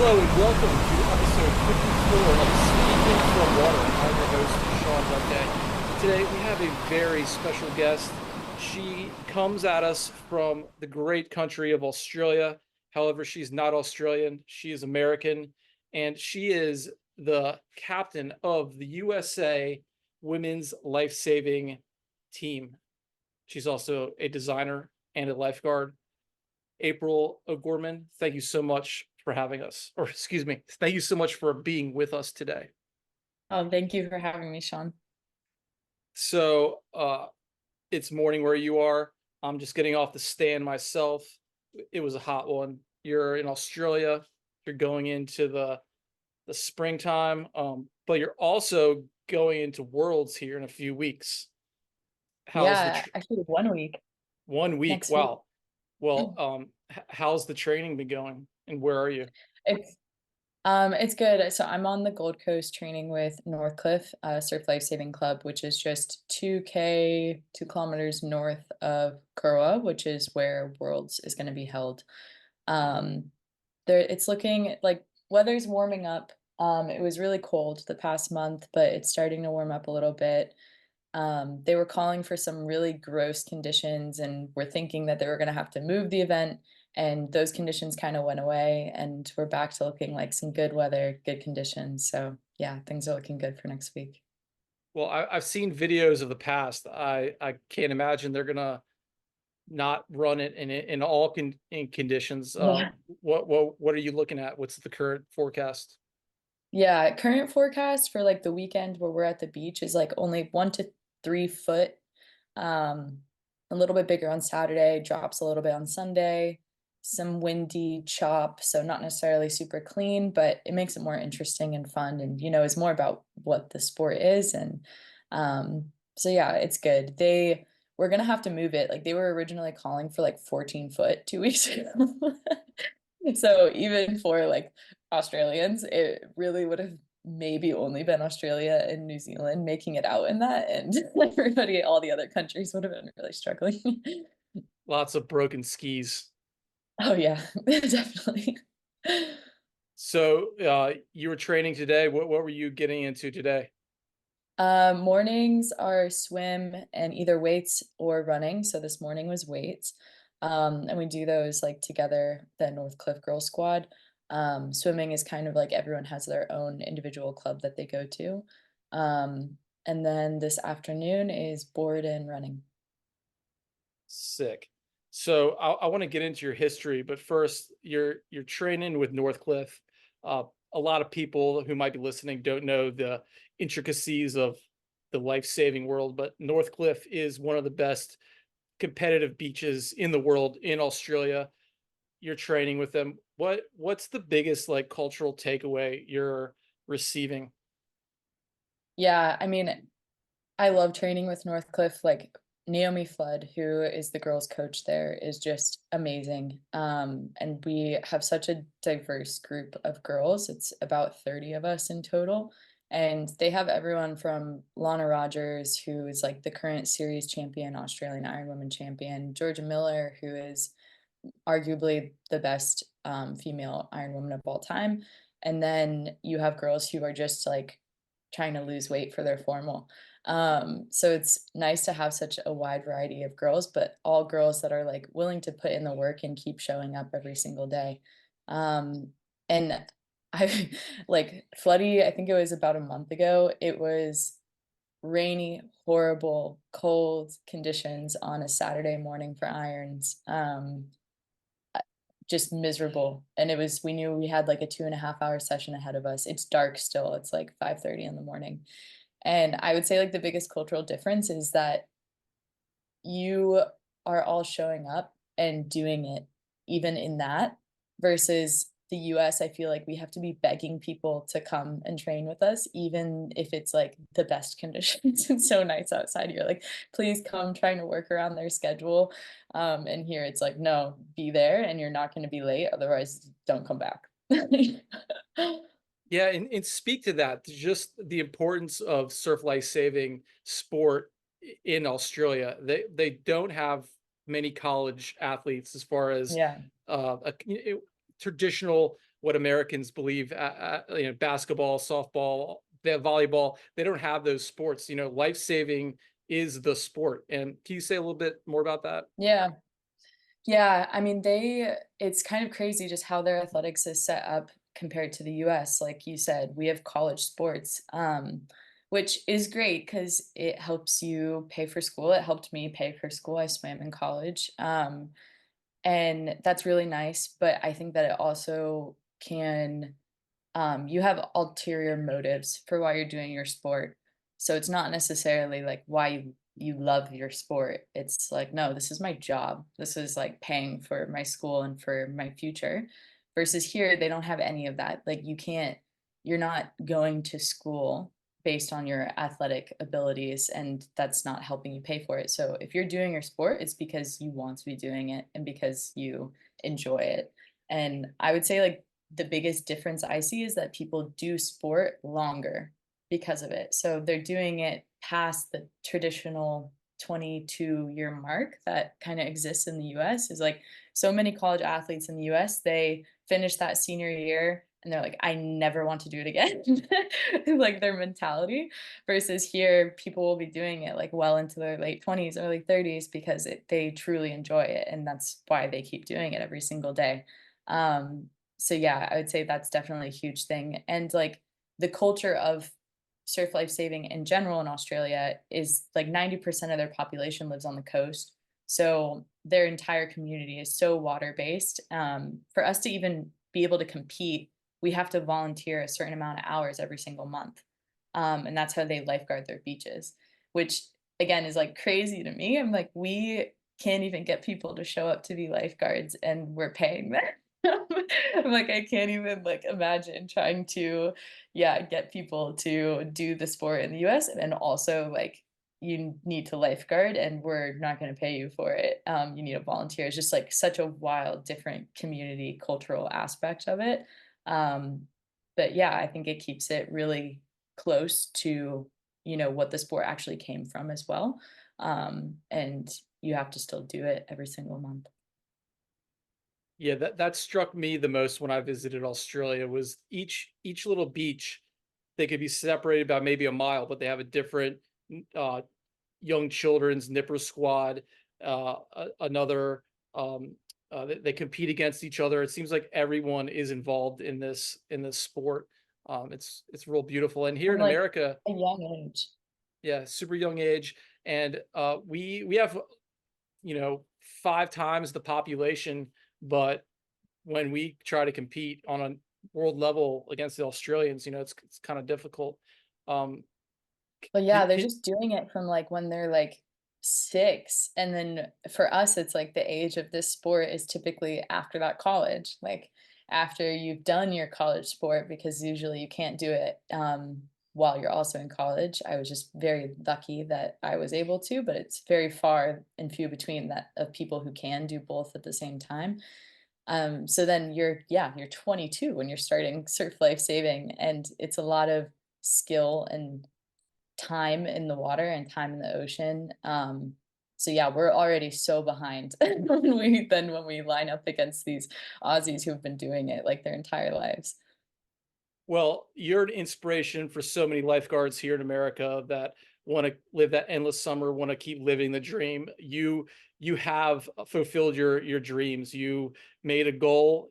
Hello and welcome to episode 54 of Speaking From Water. I'm your host, Sean Dunday. Today we have a very special guest. She comes at us from the great country of Australia. However, she's not Australian. She is American, and she is the captain of the USA Women's Lifesaving Team. She's also a designer and a lifeguard. April O'Gorman, thank you so much for having us, or excuse me, thank you so much for being with us today. Oh, thank you for having me, Sean. So it's morning where you are. I'm just getting off the stand myself. It was a hot one. You're in Australia. You're going into the springtime, but you're also going into Worlds here in a few weeks. How's the Yeah, actually 1 week 1 week? next week. Wow. Well, how's the training been going, and where are you? It's good. So I'm on the Gold Coast training with Northcliffe Surf Lifesaving Club, which is just 2 kilometers north of Kurwa, which is where Worlds is going to be held. Um, it's looking like weather's warming up. It was really cold the past month, but it's starting to warm up a little bit. They were calling for some really gross conditions and were thinking that they were going to have to move the event. And those conditions kind of went away, and we're back to looking like some good weather, good conditions. So, yeah, things are looking good for next week. Well, I've seen videos of the past. I can't imagine they're gonna not run it in all in conditions. Yeah. What are you looking at? What's the current forecast? Yeah, current forecast for like the weekend where we're at the beach is like only 1 to 3 foot. Um, a little bit bigger on Saturday, drops a little bit on Sunday, some windy chop, so not necessarily super clean, but it makes it more interesting and fun and it's more about what the sport is and so yeah, it's good. They were gonna have to move it. Like they were originally calling for like 14 foot 2 weeks ago. So even for like Australians, it really would have maybe only been Australia and New Zealand making it out in that, and everybody, all the other countries would have been really struggling. Lots of broken skis. Oh yeah, definitely. So you were training today. What were you getting into today? Mornings are swim and either weights or running. So this morning was weights. And we do those like together, the Northcliffe Girl Squad. Swimming is kind of like everyone has their own individual club that they go to. And then this afternoon is board and running. Sick. So I want to get into your history, but first, you're training with Northcliffe. A lot of people who might be listening don't know the intricacies of the life-saving world, but Northcliffe is one of the best competitive beaches in the world in Australia. You're training with them. What's the biggest like cultural takeaway you're receiving? Yeah, I mean, I love training with Northcliffe. Like Naomi Flood, who is the girls' coach there, is just amazing. And we have such a diverse group of girls. It's about 30 of us in total. And they have everyone from Lana Rogers, who is like the current series champion, Australian Ironwoman champion, Georgia Miller, who is arguably the best female Ironwoman of all time. And then you have girls who are just like trying to lose weight for their formal. So it's nice to have such a wide variety of girls, but all girls that are like willing to put in the work and keep showing up every single day. And I like Floody, I think it was about a month ago. It was rainy, horrible, cold conditions on a Saturday morning for irons. Just miserable. And we knew we had like a 2.5 hour session ahead of us. It's dark still. It's like 5:30 in the morning. And I would say like the biggest cultural difference is that you are all showing up and doing it even in that versus the US. I feel like we have to be begging people to come and train with us, even if it's like the best conditions. It's so nice outside. You're like, please come, trying to work around their schedule. And here it's like, no, be there and you're not going to be late. Otherwise, don't come back. Yeah, and speak to that, just the importance of surf life saving sport in Australia. They don't have many college athletes as far as Yeah. traditional what Americans believe, basketball, softball, volleyball, they don't have those sports. Life saving is the sport. And can you say a little bit more about that? Yeah. Yeah, I mean, it's kind of crazy just how their athletics is set up compared to the US. Like you said, we have college sports, which is great because it helps you pay for school. It helped me pay for school. I swam in college. And that's really nice. But I think that it also can, you have ulterior motives for why you're doing your sport. So it's not necessarily like why you love your sport. It's like, no, this is my job. This is like paying for my school and for my future. Versus here, they don't have any of that. Like you're not going to school based on your athletic abilities, and that's not helping you pay for it. So if you're doing your sport, it's because you want to be doing it and because you enjoy it. And I would say like the biggest difference I see is that people do sport longer because of it. So they're doing it past the traditional 22-year mark that kind of exists in the US. Is like so many college athletes in the US, they finish that senior year and they're like, I never want to do it again. Like their mentality. Versus here, people will be doing it like well into their late 20s, early 30s because they truly enjoy it. And that's why they keep doing it every single day. So yeah, I would say that's definitely a huge thing. And like the culture of surf life saving in general in Australia is like 90% of their population lives on the coast. So their entire community is so water based. For us to even be able to compete, we have to volunteer a certain amount of hours every single month. And that's how they lifeguard their beaches, which again is like crazy to me. I'm like, we can't even get people to show up to be lifeguards and we're paying them. I'm like, I can't even like imagine trying to, yeah, get people to do the sport in the US and also like you need to lifeguard and we're not going to pay you for it. You need a volunteer. It's just like such a wild, different community cultural aspect of it. Um, but yeah, I think it keeps it really close to, what the sport actually came from as well. And you have to still do it every single month. Yeah, that struck me the most when I visited Australia was each little beach, they could be separated by maybe a mile, but they have a different uh, young children's nipper squad, another. They compete against each other. It seems like everyone is involved in this sport. It's real beautiful. And here From in like America, a young age. yeah, super young age, and we have 5 times the population, but when we try to compete on a world level against the Australians, it's kind of difficult. Um, But yeah, they're can just doing it from like when they're like 6. And then for us, it's like the age of this sport is typically after that college, like after you've done your college sport, because usually you can't do it while you're also in college. I was just very lucky that I was able to, but it's very far and few between that of people who can do both at the same time. So then you're 22 when you're starting surf life saving, and it's a lot of skill and time in the water and time in the ocean. So yeah, we're already so behind when we line up against these Aussies who've been doing it like their entire lives. Well, you're an inspiration for so many lifeguards here in America that want to live that endless summer, want to keep living the dream. You have fulfilled your dreams. You made a goal.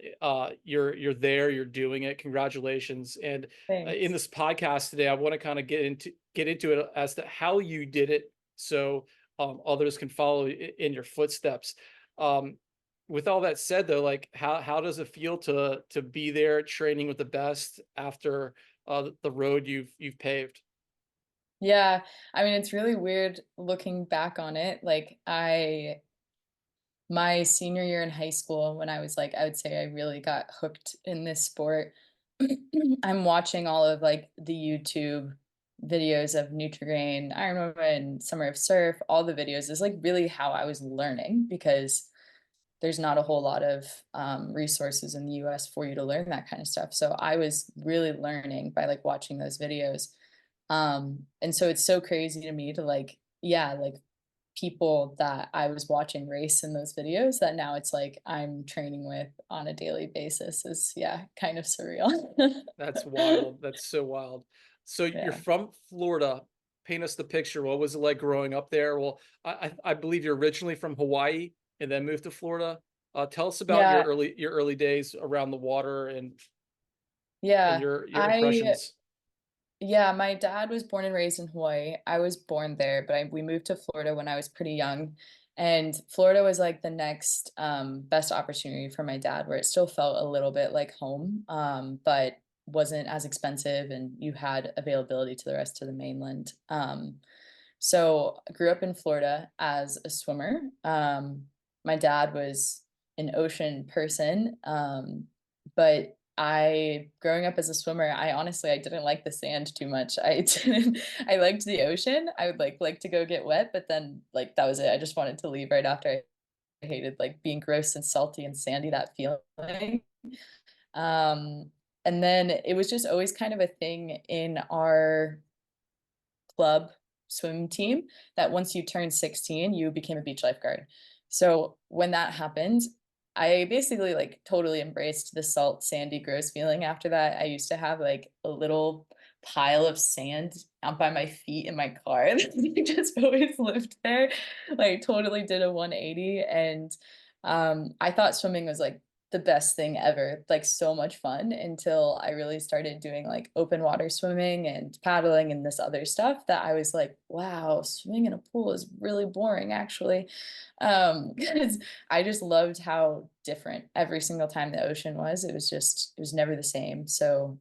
You're there. You're doing it. Congratulations! And in Thanks. this podcast today, I want to kind of get into it as to how you did it, so others can follow in your footsteps. Um, with all that said though, like how does it feel to be there training with the best after the road you've paved? Yeah, I mean, it's really weird looking back on it. Like my senior year in high school, when I was like, I would say I really got hooked in this sport. I'm watching all of like the YouTube videos of Nutrigrain, Ironwoman, and Summer of Surf, all the videos is like really how I was learning because there's not a whole lot of resources in the US for you to learn that kind of stuff. So I was really learning by like watching those videos. And so it's so crazy to me to like, yeah, like people that I was watching race in those videos that now it's like I'm training with on a daily basis is, yeah, kind of surreal. That's wild. That's so wild. So you're Yeah. from Florida. Paint us the picture. What was it like growing up there? Well, I believe you're originally from Hawaii and then moved to Florida. Tell us about Yeah, your early days around the water and yeah. your I impressions. Yeah, my dad was born and raised in Hawaii. I was born there, but we moved to Florida when I was pretty young. And Florida was like the next best opportunity for my dad, where it still felt a little bit like home, but wasn't as expensive, and you had availability to the rest of the mainland. So I grew up in Florida as a swimmer. My dad was an ocean person, but growing up as a swimmer, I honestly I didn't like the sand too much. I didn't I liked the ocean. I would like to go get wet, but then like that was it. I just wanted to leave right after. I hated like being gross and salty and sandy, that feeling. Um, and then it was just always kind of a thing in our club swim team that once you turned 16, you became a beach lifeguard. So when that happened, I basically like totally embraced the salt, sandy, gross feeling after that. I used to have like a little pile of sand out by my feet in my car that just always lived there. Like totally did a 180. And I thought swimming was like the best thing ever, like so much fun until I really started doing like open water swimming and paddling and this other stuff that I was like, wow, swimming in a pool is really boring actually. 'Cause I just loved how different every single time the ocean was. It was never the same. So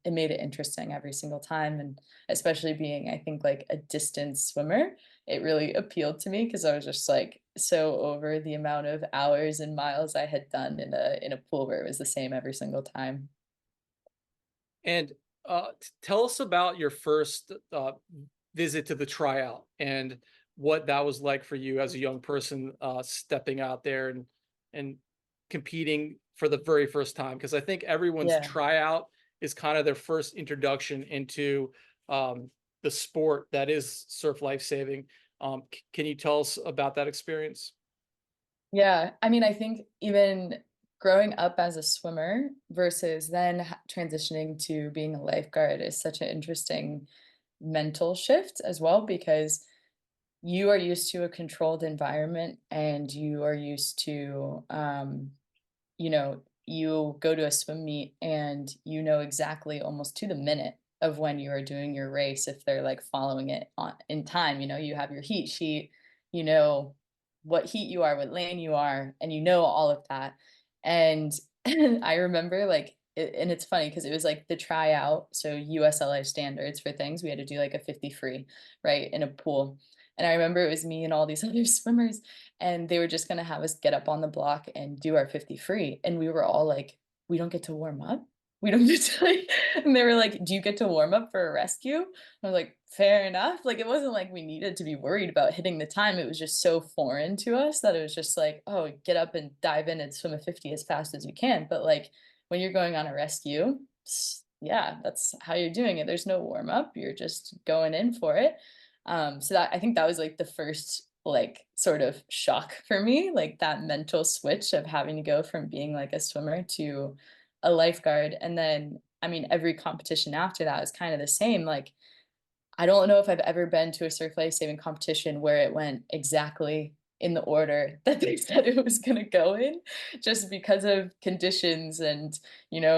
it made it interesting every single time. And especially being, I think, like a distance swimmer, it really appealed to me because I was just like so over the amount of hours and miles I had done in a pool where it was the same every single time. And tell us about your first visit to the tryout and what that was like for you as a young person stepping out there and competing for the very first time. Because I think everyone's Yeah. tryout is kind of their first introduction into the sport that is surf lifesaving. Can you tell us about that experience? Yeah, I mean, I think even growing up as a swimmer versus then transitioning to being a lifeguard is such an interesting mental shift as well, because you are used to a controlled environment and you are used to you go to a swim meet and you know exactly almost to the minute of when you are doing your race if they're like following it on in time. You have your heat sheet, you know what heat you are, what lane you are, and you know all of that. And I remember and it's funny because it was like the tryout, so USLA standards for things. We had to do like a 50 free, right, in a pool. And I remember it was me and all these other swimmers, and they were just gonna have us get up on the block and do our 50 free. And we were all like, we don't get to warm up. We don't get to like, and they were like, do you get to warm up for a rescue? I was like, fair enough. Like, it wasn't like we needed to be worried about hitting the time. It was just so foreign to us that it was just like, oh, get up and dive in and swim a 50 as fast as you can. But like, when you're going on a rescue, yeah, that's how you're doing it. There's no warm up. You're just going in for it. So that I think that was like the first like sort of shock for me, like that mental switch of having to go from being like a swimmer to a lifeguard. And then, I mean, every competition after that is kind of the same. Like, I don't know if I've ever been to a surf life saving competition where it went exactly in the order that they said it was gonna go in, just because of conditions and,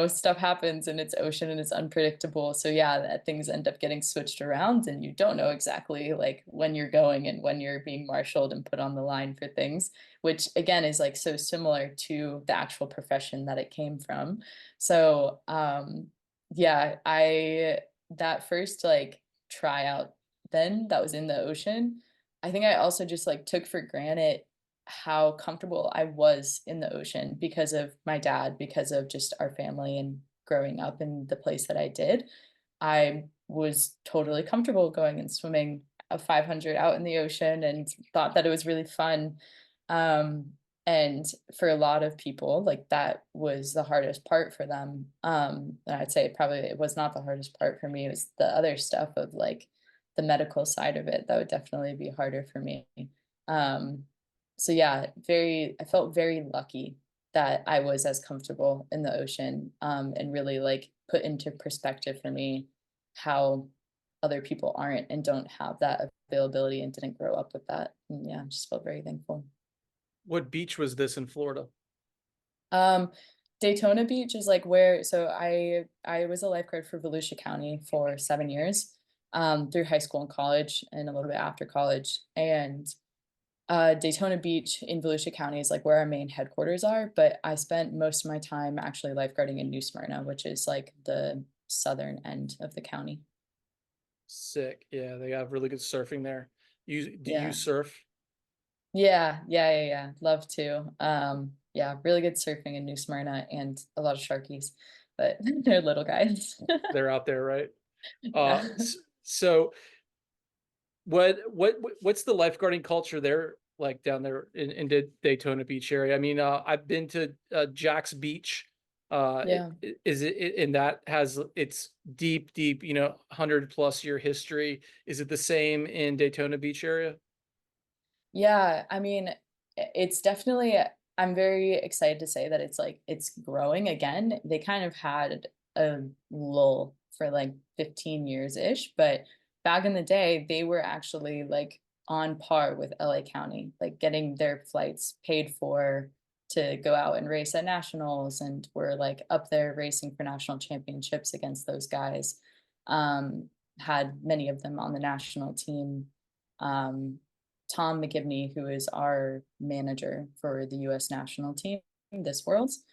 stuff happens and it's ocean and it's unpredictable. So yeah, that things end up getting switched around and you don't know exactly like when you're going and when you're being marshaled and put on the line for things, which again is like so similar to the actual profession that it came from. So yeah, I that first like tryout then that was in the ocean, I think I also just like took for granted how comfortable I was in the ocean because of my dad, because of just our family and growing up in the place that I did. I was totally comfortable going and swimming a 500 out in the ocean and thought that it was really fun. Um, and for a lot of people, like that was the hardest part for them. And I'd say probably it was not the hardest part for me. It was the other stuff of like the medical side of it, that would definitely be harder for me. Um, so yeah, I felt very lucky that I was as comfortable in the ocean, and really like put into perspective for me how other people aren't and don't have that availability and didn't grow up with that. And yeah, just felt very thankful. What beach was this in Florida? Um, Daytona Beach is like where, so I was a lifeguard for Volusia County for 7 years, through high school and college and a little bit after college. And Daytona Beach in Volusia County is like where our main headquarters are, but I spent most of my time actually lifeguarding in New Smyrna, which is like the southern end of the county. Sick. Yeah, they have really good surfing there. Do you Yeah. surf? Yeah. Love to. Yeah, really good surfing in New Smyrna and a lot of sharkies, but they're little guys. They're out there, right? Yeah. So what's the lifeguarding culture there like down there in the Daytona Beach area? I mean, I've been to Jack's Beach. Yeah. Is it and that has its deep, 100+ year history. Is it the same in Daytona Beach area? Yeah, I mean, it's definitely I'm very excited to say that it's like it's growing again. They kind of had a lull for like 15 years-ish, but back in the day, they were actually like on par with LA County, like getting their flights paid for to go out and race at nationals, and we're like up there racing for national championships against those guys. Um, had many of them on the national team. Um, Tom McGivney, who is our manager for the US national team this Worlds.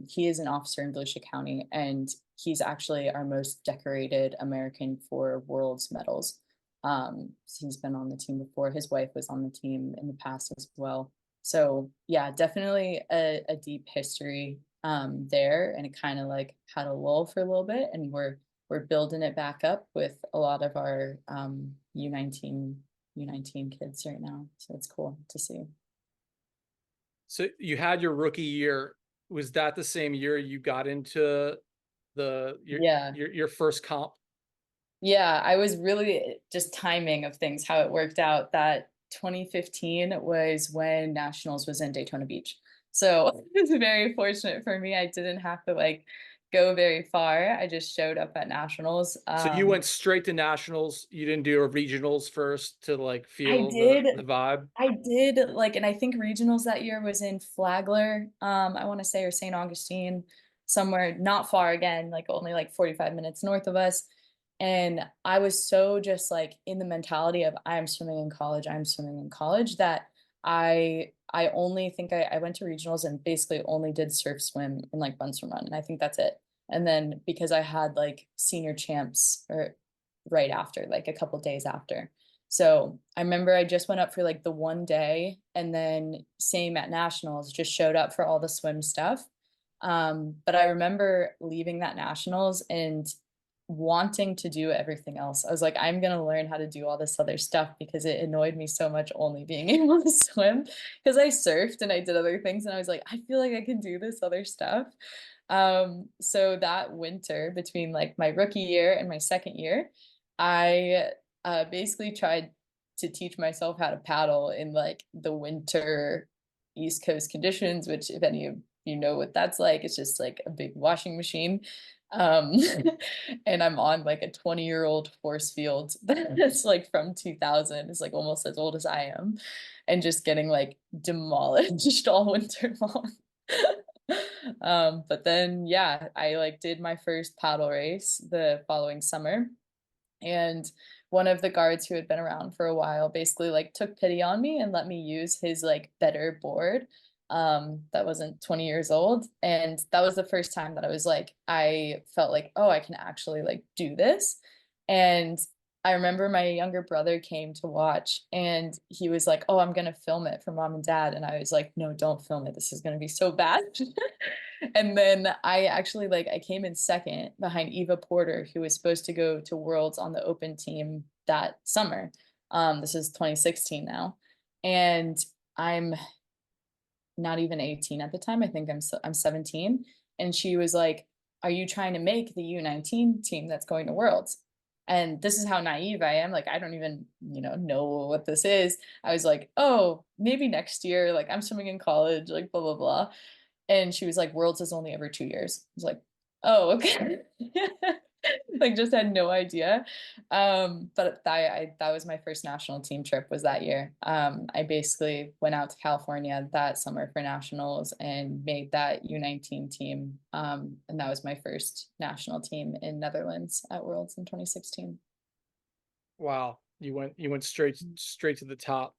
He is an officer in Volusia County, and he's actually our most decorated American for Worlds medals. So he's been on the team before. His wife was on the team in the past as well. So yeah, definitely a deep history there, and it kind of like had a lull for a little bit, and we're building it back up with a lot of our U19 kids right now. So it's cool to see. So you had your rookie year. Was that the same year you got into the Yeah. your first comp? Yeah, I was really just timing of things, how it worked out that 2015 was when Nationals was in Daytona Beach. So it's very fortunate for me. I didn't have to like go very far. I just showed up at Nationals. So you went straight to nationals. You didn't do a regionals first to like I feel did the vibe. I did like, and I think regionals that year was in Flagler, I want to say, or St. Augustine, somewhere not far again, like only like 45 minutes north of us. And I was so just like in the mentality of I'm swimming in college, I'm swimming in college, that I only think I went to regionals and basically only did surf swim and like run swim run. And I think that's it. And then because I had like senior champs or right after, like a couple days after. So I remember I just went up for like the one day, and then same at nationals, just showed up for all the swim stuff. But I remember leaving that nationals and wanting to do everything else. I was like, I'm gonna learn how to do all this other stuff because it annoyed me so much only being able to swim, because I surfed and I did other things and I was like, I feel like I can do this other stuff. So that winter between like my rookie year and my second year, I basically tried to teach myself how to paddle in like the winter East Coast conditions, which if any of you know what that's like, it's just like a big washing machine. Um, and I'm on like a 20-year-old force field that's like from 2000, it's like almost as old as I am, and just getting like demolished all winter long. But then yeah, I like did my first paddle race the following summer, and one of the guards who had been around for a while basically like took pity on me and let me use his like better board, that wasn't 20 years old. And that was the first time that I was like, I felt like, oh, I can actually like do this. And I remember my younger brother came to watch and he was like, oh, I'm gonna film it for mom and dad. And I was like, no, don't film it, this is gonna be so bad. And then I actually like I came in second behind Eva Porter, who was supposed to go to Worlds on the open team that summer. This is 2016 now. And I'm not even 18 at the time. I think I'm 17. And she was like, are you trying to make the U19 team that's going to Worlds? And this is how naive I am. Like, I don't even, know what this is. I was like, oh, maybe next year, like I'm swimming in college, like blah, blah, blah. And she was like, Worlds is only every 2 years. I was like, oh, okay. Like just had no idea. But that was my first national team trip was that year. I basically went out to California that summer for nationals and made that U19 team. And that was my first national team in Netherlands at Worlds in 2016. Wow, you went straight to the top.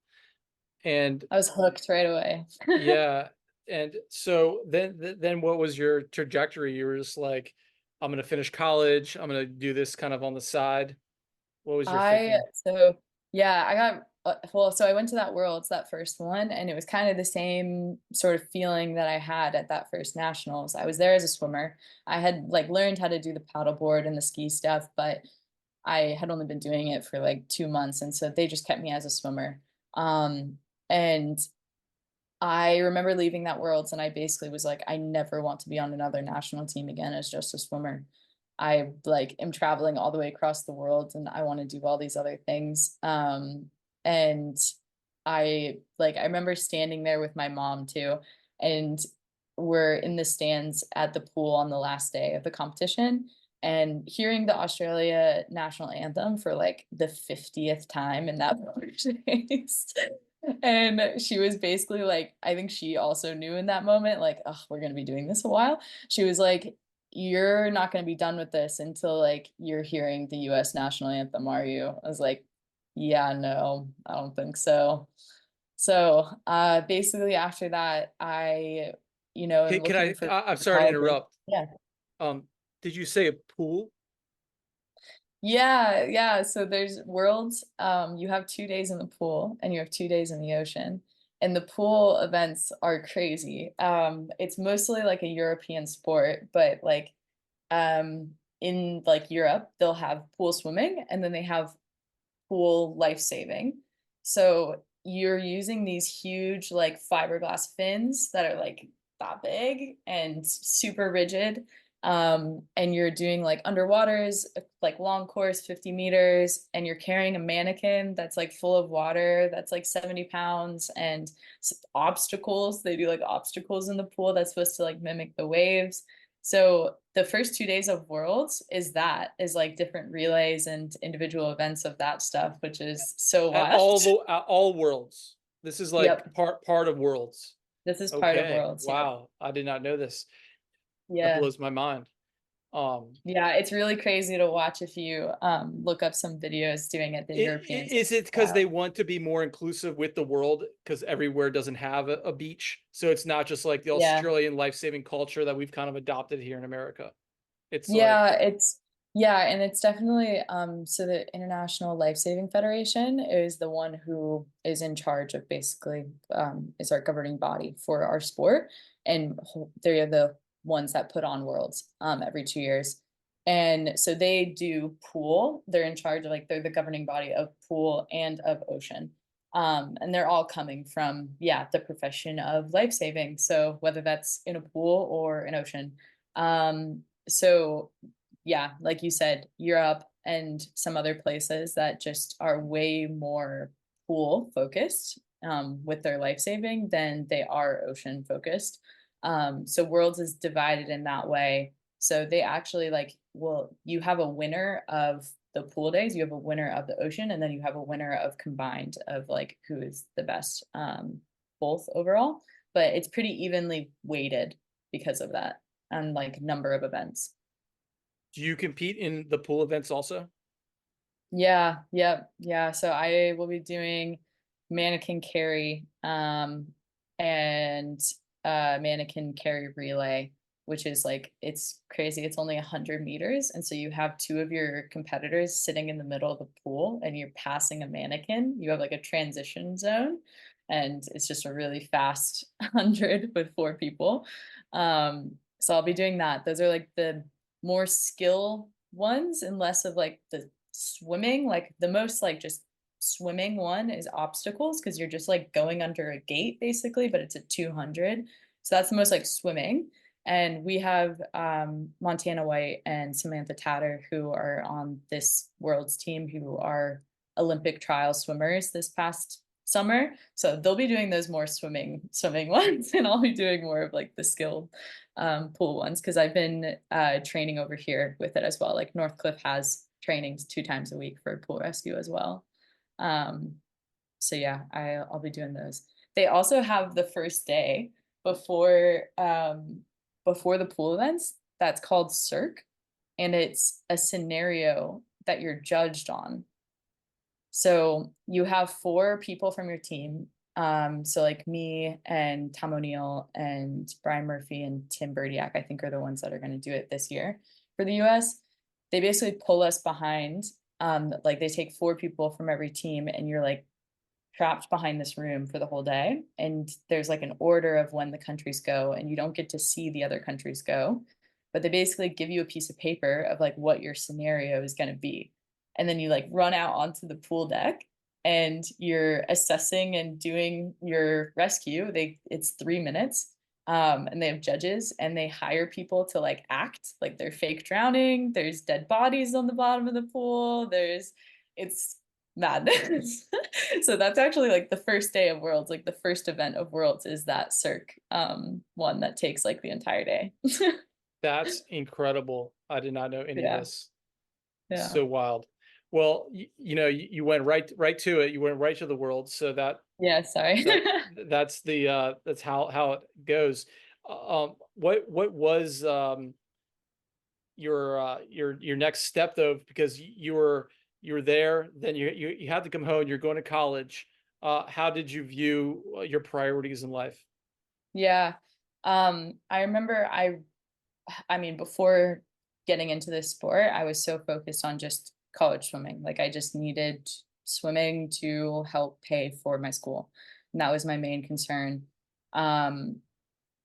And I was hooked right away. yeah, and so then what was your trajectory? You were just like, I'm gonna finish college, I'm gonna do this kind of on the side. What was your I thinking? so yeah, I got well, so I went to that Worlds, that first one, and it was kind of the same sort of feeling that I had at that first nationals. I was there as a swimmer. I had like learned how to do the paddleboard and the ski stuff, but I had only been doing it for like 2 months, and so they just kept me as a swimmer. And I remember leaving that Worlds and I basically was like, I never want to be on another national team again as just a swimmer. I like am traveling all the way across the world and I want to do all these other things. And I remember standing there with my mom too, and we're in the stands at the pool on the last day of the competition and hearing the Australia national anthem for like the 50th time in that race. And she was basically like, I think she also knew in that moment, like, oh, we're gonna be doing this a while. She was like, you're not gonna be done with this until like you're hearing the US national anthem, are you? I was like, yeah, no, I don't think so. So basically after that, am Can looking I, for I'm sorry to colleges. interrupt. Yeah. Did you say a pool? Yeah, yeah. So there's Worlds. You have 2 days in the pool and you have 2 days in the ocean. And the pool events are crazy. It's mostly like a European sport, but like in like Europe, they'll have pool swimming and then they have pool life saving. So you're using these huge like fiberglass fins that are like that big and super rigid. And you're doing like underwaters, like long course, 50 meters, and you're carrying a mannequin that's like full of water, that's like 70 pounds, and obstacles. They do like obstacles in the pool that's supposed to like mimic the waves. So the first 2 days of Worlds is like different relays and individual events of that stuff, which is so wild. At all worlds. This is like Yep. part of worlds. This is part of Okay. Worlds. Yep. Wow. I did not know this. That Yeah. blows my mind. Um, Yeah. It's really crazy to watch if you look up some videos doing it, the Europeans. is it because they Wow. want to be more inclusive with the world? Because everywhere doesn't have a beach, so it's not just like the Yeah. Australian life-saving culture that we've kind of adopted here in America. It's like, Yeah, and it's definitely so the International Lifesaving Federation is the one who is in charge of basically is our governing body for our sport, and they're the ones that put on Worlds every 2 years. And so they do pool. They're in charge of like they're the governing body of pool and of ocean. And they're all coming from, yeah, the profession of life saving. So whether that's in a pool or an ocean. So yeah, like you said, Europe and some other places that just are way more pool focused with their life saving than they are ocean focused. So Worlds is divided in that way. So they actually like, well, you have a winner of the pool days, you have a winner of the ocean, and then you have a winner of combined of like who is the best both overall. But it's pretty evenly weighted because of that and like number of events. do you compete in the pool events also? Yeah, yep, yeah. So I will be doing mannequin carry, and mannequin carry relay, which is like it's crazy. It's only 100 meters, and so you have two of your competitors sitting in the middle of the pool, and you're passing a mannequin. You have like a transition zone, and it's just a really fast 100 with four people. So I'll be doing that. Those are like the more skill ones and less of like the swimming. Like the most like just swimming one is obstacles because you're just like going under a gate basically, but it's a 200. So that's the most like swimming. And we have Montana White and Samantha Tatter, who are on this world's team, who are Olympic trial swimmers this past summer. So they'll be doing those more swimming ones, and I'll be doing more of like the skilled pool ones, because I've been training over here with it as well. Like Northcliffe has trainings 2 times a week for pool rescue as well. Um, so yeah, I'll be doing those. They also have the first day before before the pool events that's called circ, and it's a scenario that you're judged on. So you have 4 people from your team. So like me and Tom O'Neill and Brian Murphy and Tim Birdiak, I think, are the ones that are going to do it this year for the US. They basically pull us behind. Like they take 4 people from every team, and you're like trapped behind this room for the whole day. And there's like an order of when the countries go, and you don't get to see the other countries go. But they basically give you a piece of paper of like what your scenario is going to be. And then you like run out onto the pool deck, and you're assessing and doing your rescue. It's 3 minutes. And they have judges, and they hire people to like act like they're fake drowning. There's dead bodies on the bottom of the pool. It's madness. So that's actually like the first day of Worlds, like the first event of Worlds is that circ one that takes like the entire day. That's incredible. I did not know any of Yeah, this. yeah, So wild. Well, you went right to it. You went right to the world. So yeah. Sorry. that's how it goes. What was your next step though? Because you were there, then you had to come home. You're going to college. How did you view your priorities in life? Yeah. I remember I mean, before getting into this sport, I was so focused on just college swimming. Like I just needed swimming to help pay for my school. And that was my main concern. Um,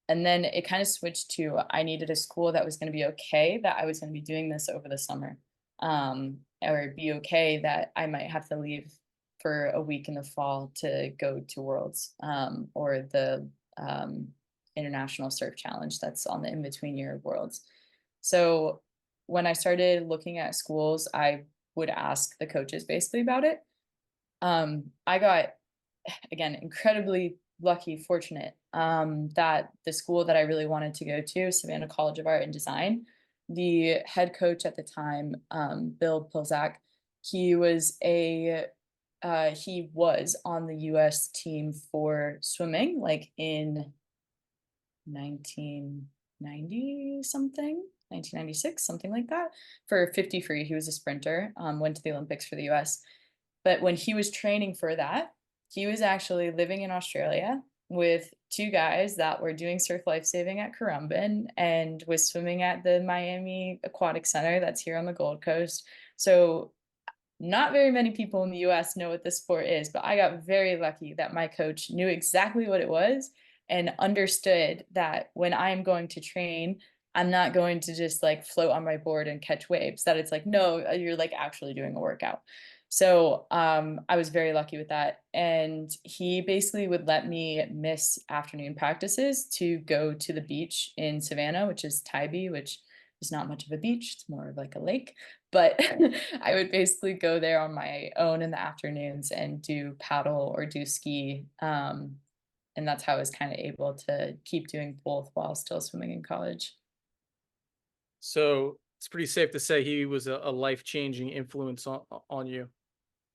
and then it kind of switched to I needed a school that was going to be okay that I was going to be doing this over the summer. Or be okay that I might have to leave for a week in the fall to go to Worlds, or the International Surf Challenge that's on the in-between year of Worlds. So when I started looking at schools, I would ask the coaches basically about it. I got, again, incredibly lucky, fortunate, that the school that I really wanted to go to, Savannah College of Art and Design, the head coach at the time, Bill Pilzak, he was he was on the US team for swimming, like in 1990 something, 1996, something like that, for 50 free. He was a sprinter, went to the Olympics for the US. But when he was training for that, he was actually living in Australia with 2 guys that were doing surf lifesaving at Currumbin and was swimming at the Miami Aquatic Center that's here on the Gold Coast. So not very many people in the US know what this sport is, but I got very lucky that my coach knew exactly what it was and understood that when I'm going to train, I'm not going to just like float on my board and catch waves, that it's like, no, you're like actually doing a workout. So I was very lucky with that. And he basically would let me miss afternoon practices to go to the beach in Savannah, which is Tybee, which is not much of a beach. It's more of like a lake. But I would basically go there on my own in the afternoons and do paddle or do ski. And that's how I was kind of able to keep doing both while still swimming in college. So it's pretty safe to say he was a life-changing influence on you.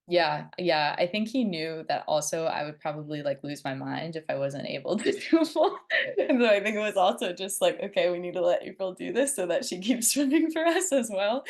Yeah, yeah. I think he knew that also I would probably like lose my mind if I wasn't able to do both. And so I think it was also just like, okay, we need to let April do this so that she keeps swimming for us as well.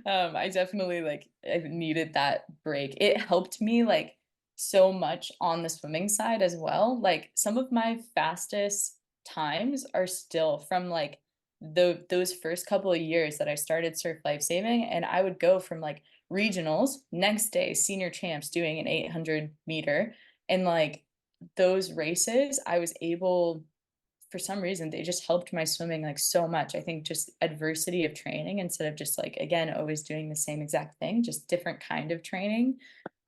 I definitely like I needed that break. It helped me like so much on the swimming side as well. Like some of my fastest times are still from like those first couple of years that I started surf lifesaving, and I would go from like regionals, next day senior champs doing an 800 meter, and like those races I was able, for some reason they just helped my swimming like so much. I think just adversity of training instead of just like again always doing the same exact thing, just different kind of training,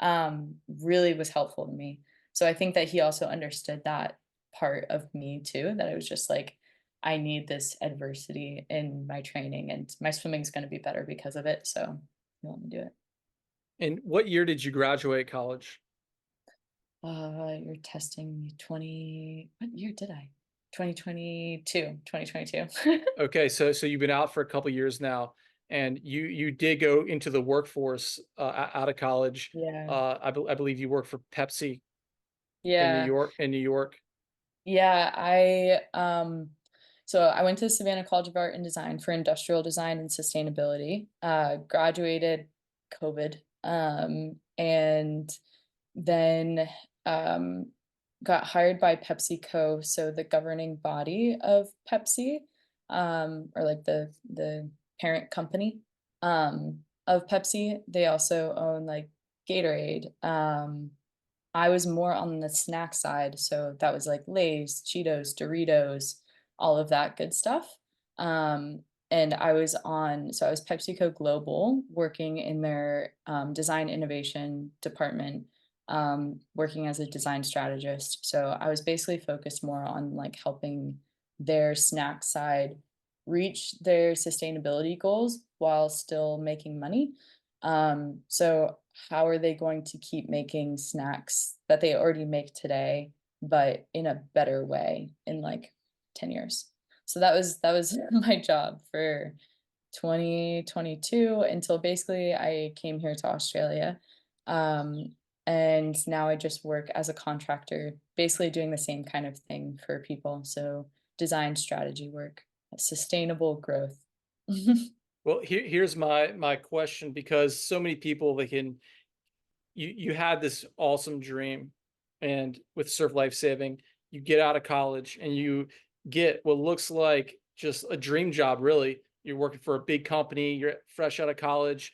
really was helpful to me. So I think that he also understood that part of me too, that it was just like I need this adversity in my training, and my swimming's going to be better because of it. So you want me to do it. And what year did you graduate college? You're testing me 20, what year did I? 2022, 2022. Okay, so you've been out for a couple years now, and you did go into the workforce out of college. Yeah. I believe you work for Pepsi in New Yeah. York. In New York. Yeah, so I went to Savannah College of Art and Design for industrial design and sustainability. Graduated COVID, and then got hired by PepsiCo, so the governing body of Pepsi, or like the parent company of Pepsi. They also own like Gatorade. I was more on the snack side, so that was like Lay's, Cheetos, Doritos, all of that good stuff. And I was PepsiCo Global, working in their design innovation department, working as a design strategist. So I was basically focused more on like helping their snack side reach their sustainability goals while still making money. So how are they going to keep making snacks that they already make today, but in a better way in like 10 years? So that was my job for 2022 until basically I came here to Australia. Um, and now I just work as a contractor, basically doing the same kind of thing for people. So design strategy work, sustainable growth. Well, here's my question, because so many people, they can, you had this awesome dream, and with surf life saving, you get out of college and you get what looks like just a dream job. Really, you're working for a big company, you're fresh out of college.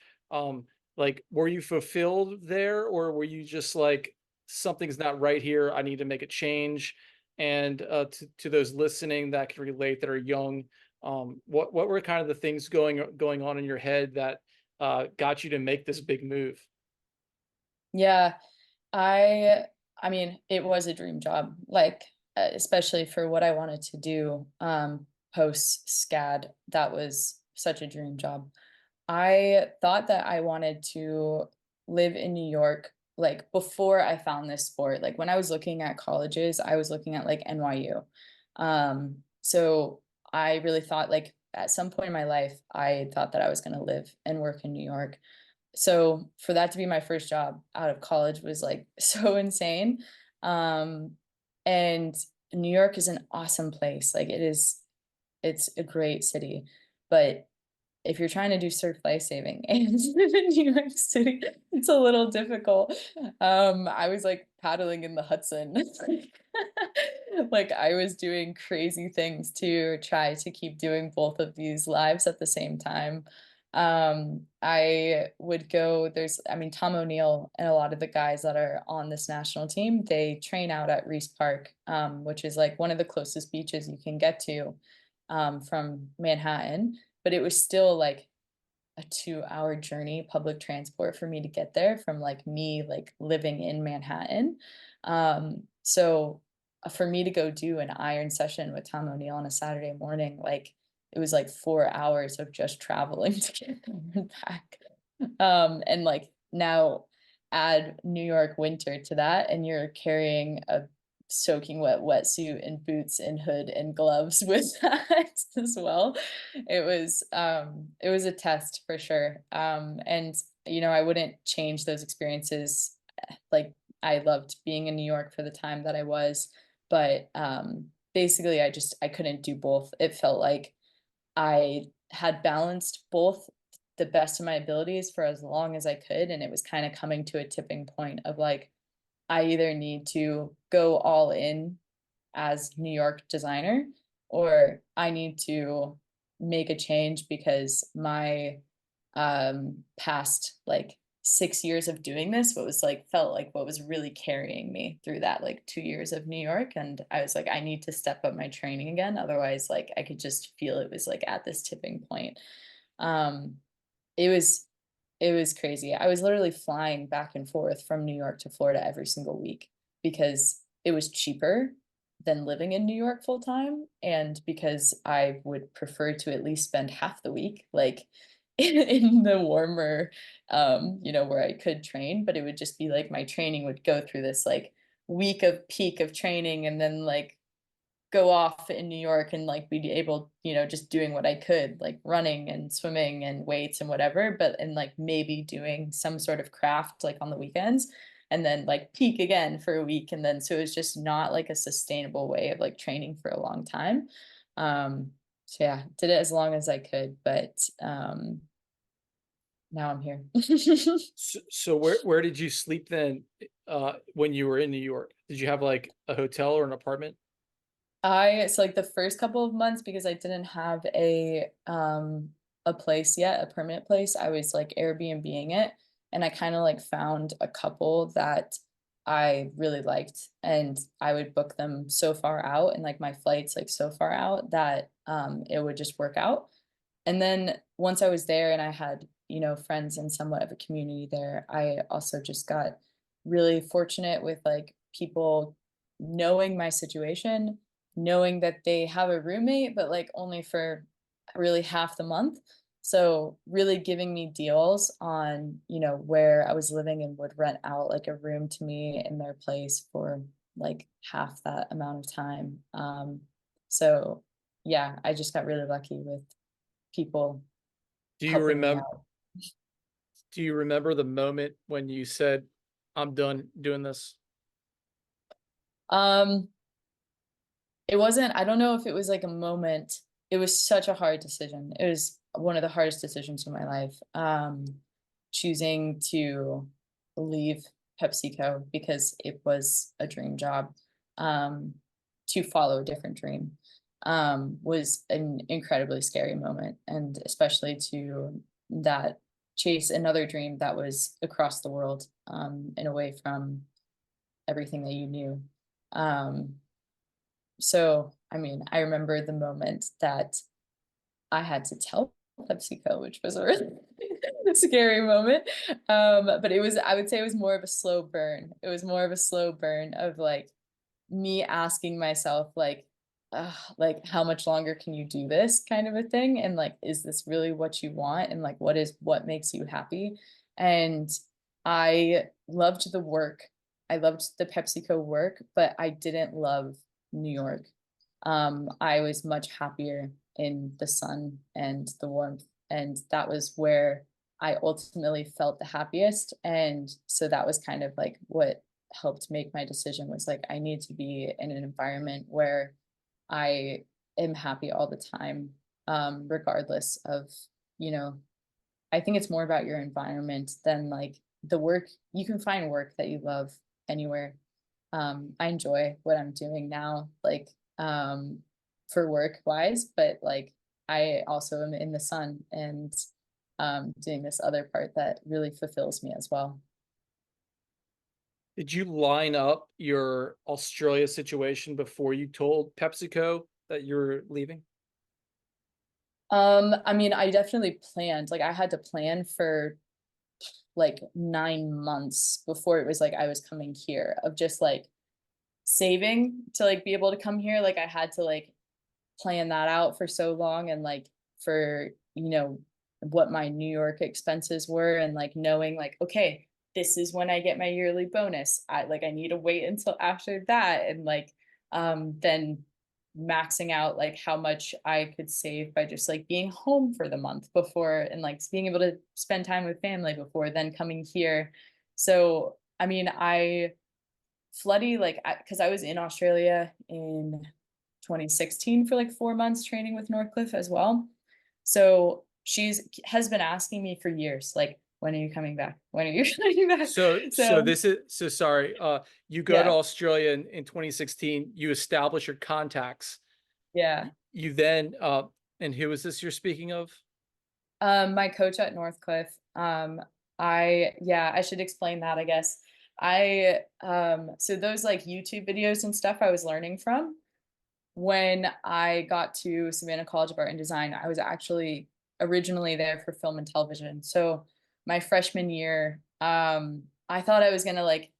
Like, were you fulfilled there, or were you just like, something's not right here, I need to make a change? And to those listening that can relate, that are young, what were kind of the things going on in your head that got you to make this big move? Yeah, I I mean, it was a dream job, like, especially for what I wanted to do, post SCAD, that was such a dream job. I thought that I wanted to live in New York, like, before I found this sport. Like, when I was looking at colleges, I was looking at, like, NYU. So I really thought, like, at some point in my life, I thought that I was gonna live and work in New York. So for that to be my first job out of college was like so insane. Um, and New York is an awesome place. Like it's a great city. But if you're trying to do surf life saving and live in New York City, it's a little difficult. I was like paddling in the Hudson. Like I was doing crazy things to try to keep doing both of these lives at the same time. I would go, I mean, Tom O'Neill and a lot of the guys that are on this national team, they train out at Reese Park, which is like one of the closest beaches you can get to, from Manhattan, but it was still like a 2 hour journey, public transport, for me to get there from like me like living in Manhattan. So for me to go do an iron session with Tom O'Neill on a Saturday morning, like it was like 4 hours of just traveling to get there and back. And like now add New York winter to that, and you're carrying a soaking wet wetsuit and boots and hood and gloves with that as well. It was a test for sure. And you know, I wouldn't change those experiences. Like I loved being in New York for the time that I was, but basically I couldn't do both. It felt like I had balanced both the best of my abilities for as long as I could, and it was kind of coming to a tipping point of like I either need to go all in as New York designer, or I need to make a change because my past like 6 years of doing this, what was like felt like what was really carrying me through that like 2 years of New York. And I was like, I need to step up my training again. Otherwise, like I could just feel it was like at this tipping point. Um, it was it was crazy. I was literally flying back and forth from New York to Florida every single week because it was cheaper than living in New York full time, and because I would prefer to at least spend half the week like in the warmer, where I could train, but it would just be like my training would go through this like week of peak of training and then like go off in New York and like be able, just doing what I could, like running and swimming and weights and whatever, but and like maybe doing some sort of craft like on the weekends and then like peak again for a week. And then so it's just not like a sustainable way of like training for a long time. So yeah, did it as long as I could, but now I'm here. So where did you sleep then, when you were in New York? Did you have like a hotel or an apartment? So like the first couple of months, because I didn't have a place yet, a permanent place, I was like Airbnb-ing it, and I kind of like found a couple that I really liked, and I would book them so far out and like my flights like so far out that it would just work out. And then once I was there and I had, friends and somewhat of a community there, I also just got really fortunate with like people knowing my situation, knowing that they have a roommate, but like only for really half the month. So really giving me deals on, where I was living and would rent out like a room to me in their place for like half that amount of time. So yeah, I just got really lucky with people Do you helping me remember out. do you remember the moment when you said, I'm done doing this? Um, it wasn't, I don't know if it was like a moment. It was such a hard decision. It was one of the hardest decisions in my life. Choosing to leave PepsiCo because it was a dream job, um, to follow a different dream, was an incredibly scary moment. And especially to that chase another dream that was across the world, and away from everything that you knew. Um, so, I mean, I remember the moment that I had to tell PepsiCo, which was a really scary moment. But I would say it was more of a slow burn. It was more of a slow burn of like me asking myself, like how much longer can you do this kind of a thing? And like, is this really what you want? And like, what makes you happy? And I loved the work. I loved the PepsiCo work, but I didn't love New York. I was much happier in the sun and the warmth, and that was where I ultimately felt the happiest. And so that was kind of like what helped make my decision was like I need to be in an environment where I am happy all the time, regardless of, you know, I think it's more about your environment than like the work. You can find work that you love anywhere. I enjoy what I'm doing now, like for work wise, but like I also am in the sun and doing this other part that really fulfills me as well. Did you line up your Australia situation before you told PepsiCo that you're leaving? I mean, I definitely planned, like I had to plan for like 9 months before it was like I was coming here of just like saving to like be able to come here. Like I had to like plan that out for so long and like for, what my New York expenses were and like knowing like, okay, this is when I get my yearly bonus. I need to wait until after that and like then maxing out like how much I could save by just like being home for the month before and like being able to spend time with family before then coming here. So, I mean, I Floody, like, because I was in Australia in 2016 for like 4 months training with Northcliffe as well. So she's has been asking me for years, like, when are you coming back? When are you coming back? So So this is so sorry. You go to yeah, Australia in 2016, you establish your contacts. yeah. You then and who is this you're speaking of? My coach at Northcliffe. I should explain that, I guess. So those like YouTube videos and stuff I was learning from. When I got to Savannah College of Art and Design, I was actually originally there for film and television. So my freshman year, I thought I was gonna like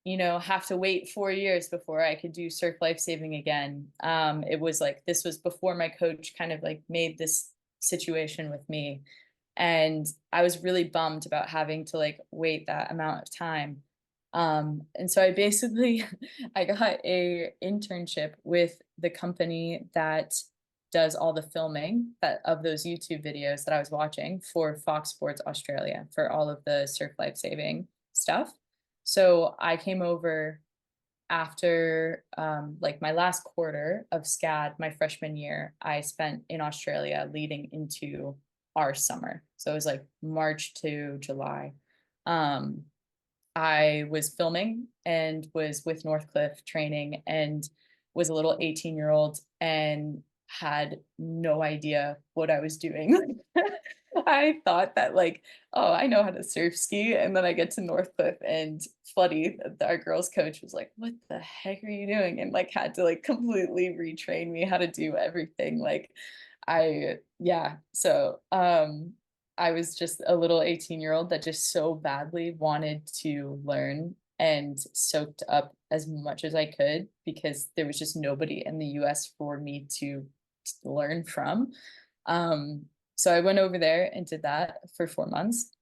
have to wait 4 years before I could do surf lifesaving again. It was like, this was before my coach kind of like made this situation with me. And I was really bummed about having to like wait that amount of time. And so I basically I got a internship with the company that does all the filming that of those YouTube videos that I was watching for Fox Sports Australia for all of the surf lifesaving stuff. So I came over after like my last quarter of SCAD, my freshman year, I spent in Australia leading into our summer. So it was like March to July. Um, I was filming and was with Northcliffe training and was a little 18-year-old and had no idea what I was doing. I thought that like, oh, I know how to surf ski. And then I get to Northcliffe and Floody, our girls coach, was like, what the heck are you doing? And like had to like completely retrain me how to do everything. Like yeah. So I was just a little 18-year-old that just so badly wanted to learn and soaked up as much as I could because there was just nobody in the US for me to learn from. So I went over there and did that for 4 months.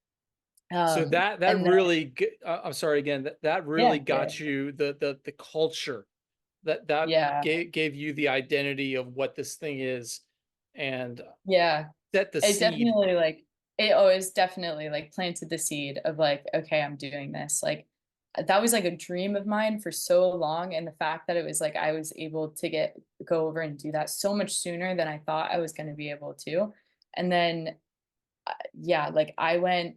So that And then, really, I'm sorry again, that really yeah, yeah, got you the culture that yeah, gave you the identity of what this thing is and yeah. set the It seed. definitely like it always definitely like planted the seed of like, okay, I'm doing this. Like that was like a dream of mine for so long. And the fact that it was like I was able to go over and do that so much sooner than I thought I was going to be able to. And then yeah, like I went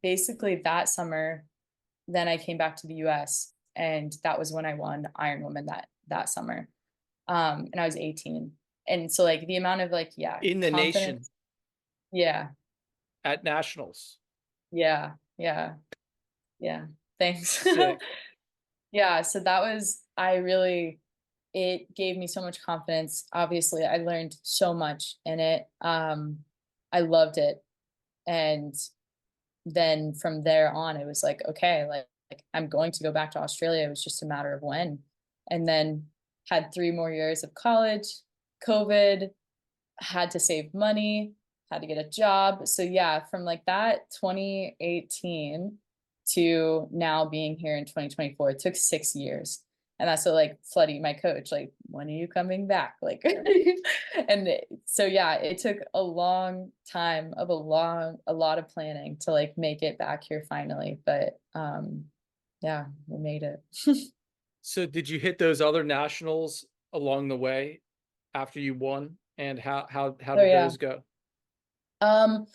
basically that summer, then I came back to the US and that was when I won Iron Woman that summer. And I was 18. And so like the amount of like, yeah, In the nation confidence. Yeah. at nationals. Yeah. Yeah. Yeah. Thanks. Sick. Yeah, so that was I really it gave me so much confidence. Obviously, I learned so much in it. I loved it. And then from there on, it was like, okay, like I'm going to go back to Australia. It was just a matter of when. And then had 3 more years of college, COVID, had to save money, had to get a job. So yeah, from like that 2018 to now being here in 2024, it took 6 years. And that's what like Floody, my coach, like, when are you coming back? Like, and so yeah, it took a long time of a lot of planning to like make it back here finally. But yeah, we made it. So did you hit those other nationals along the way after you won? And how So did yeah. those go? Um,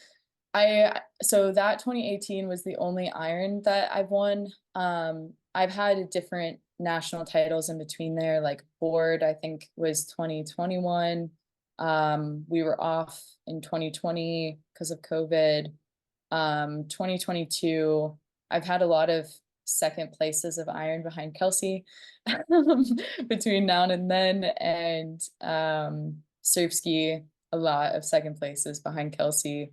so that 2018 was the only iron that I've won. I've had different national titles in between there, like board, I think was 2021. We were off in 2020 because of COVID. 2022, I've had a lot of second places of iron behind Kelsey between now and then, and surf ski, a lot of second places behind Kelsey.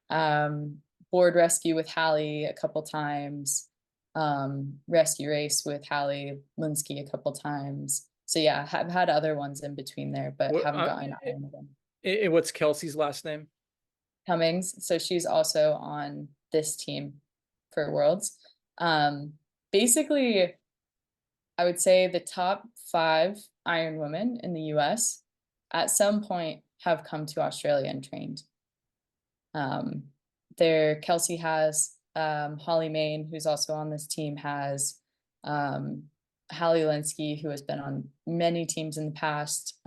Board rescue with Hallie a couple times, rescue race with Hallie Linsky a couple times. So yeah, I've had other ones in between there, but What haven't gotten iron again. and what's Kelsey's last name? Cummings. So she's also on this team for Worlds. Basically, I would say the top 5 Iron women in the US at some point have come to Australia and trained. There, Kelsey has Holly Main, who's also on this team, has Hallie Linsky, who has been on many teams in the past.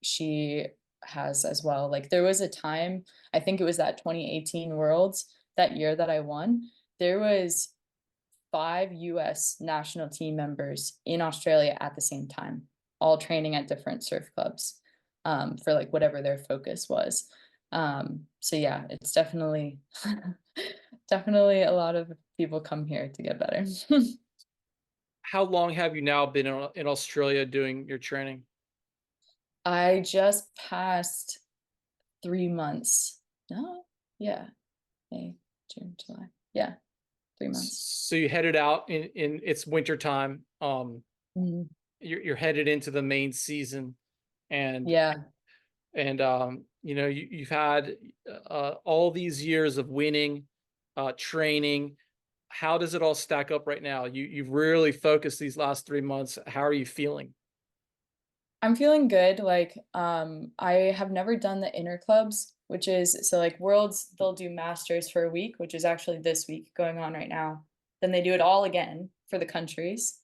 She has as well. Like there was a time, I think it was that 2018 Worlds, that year that I won, there was 5 US national team members in Australia at the same time, all training at different surf clubs for like whatever their focus was. So yeah, it's definitely definitely a lot of people come here to get better. How long have you now been in Australia doing your training? I just passed 3 months. No, yeah, May, June, July. Yeah, 3 months. So you headed out in it's winter time. Mhm. You're headed into the main season, and Yeah. you know, you've had all these years of winning, training. How does it all stack up right now? You've really focused these last 3 months. How are you feeling? I'm feeling good. Like, I have never done the inner clubs, which is so like worlds, they'll do masters for a week, which is actually this week going on right now. Then they do it all again for the countries,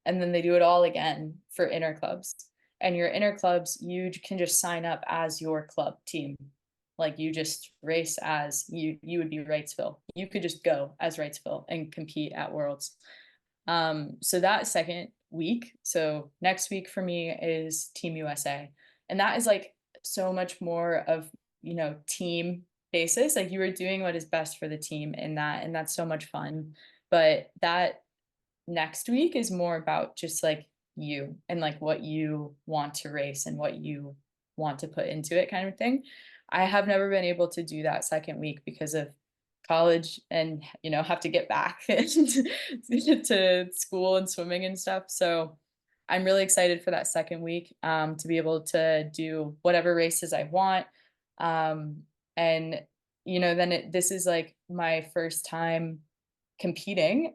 and then they do it all again for inner clubs. And your inner clubs, can just sign up as your club team. Like you just race as you would be Wrightsville. You could just go as Wrightsville and compete at worlds. So that second week, so next week for me is Team USA. And that is like so much more of, team basis. Like you are doing what is best for the team in that, and that's so much fun. But that next week is more about just like you and like what you want to race and what you want to put into it kind of thing. I have never been able to do that second week because of college and have to get back to school and swimming and stuff. So I'm really excited for that second week, to be able to do whatever races I want. And then this is like my first time competing,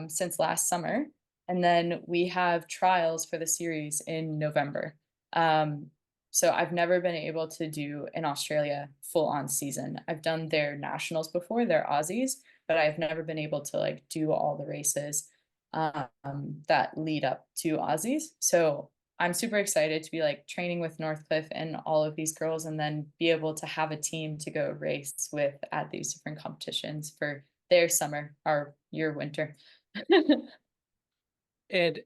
since last summer, and then we have trials for the series in November. Um, so I've never been able to do an Australia full on season. I've done their nationals before, their Aussies, but I've never been able to like do all the races, that lead up to Aussies. So I'm super excited to be like training with Northcliffe and all of these girls, and then be able to have a team to go race with at these different competitions for their summer, our your winter. And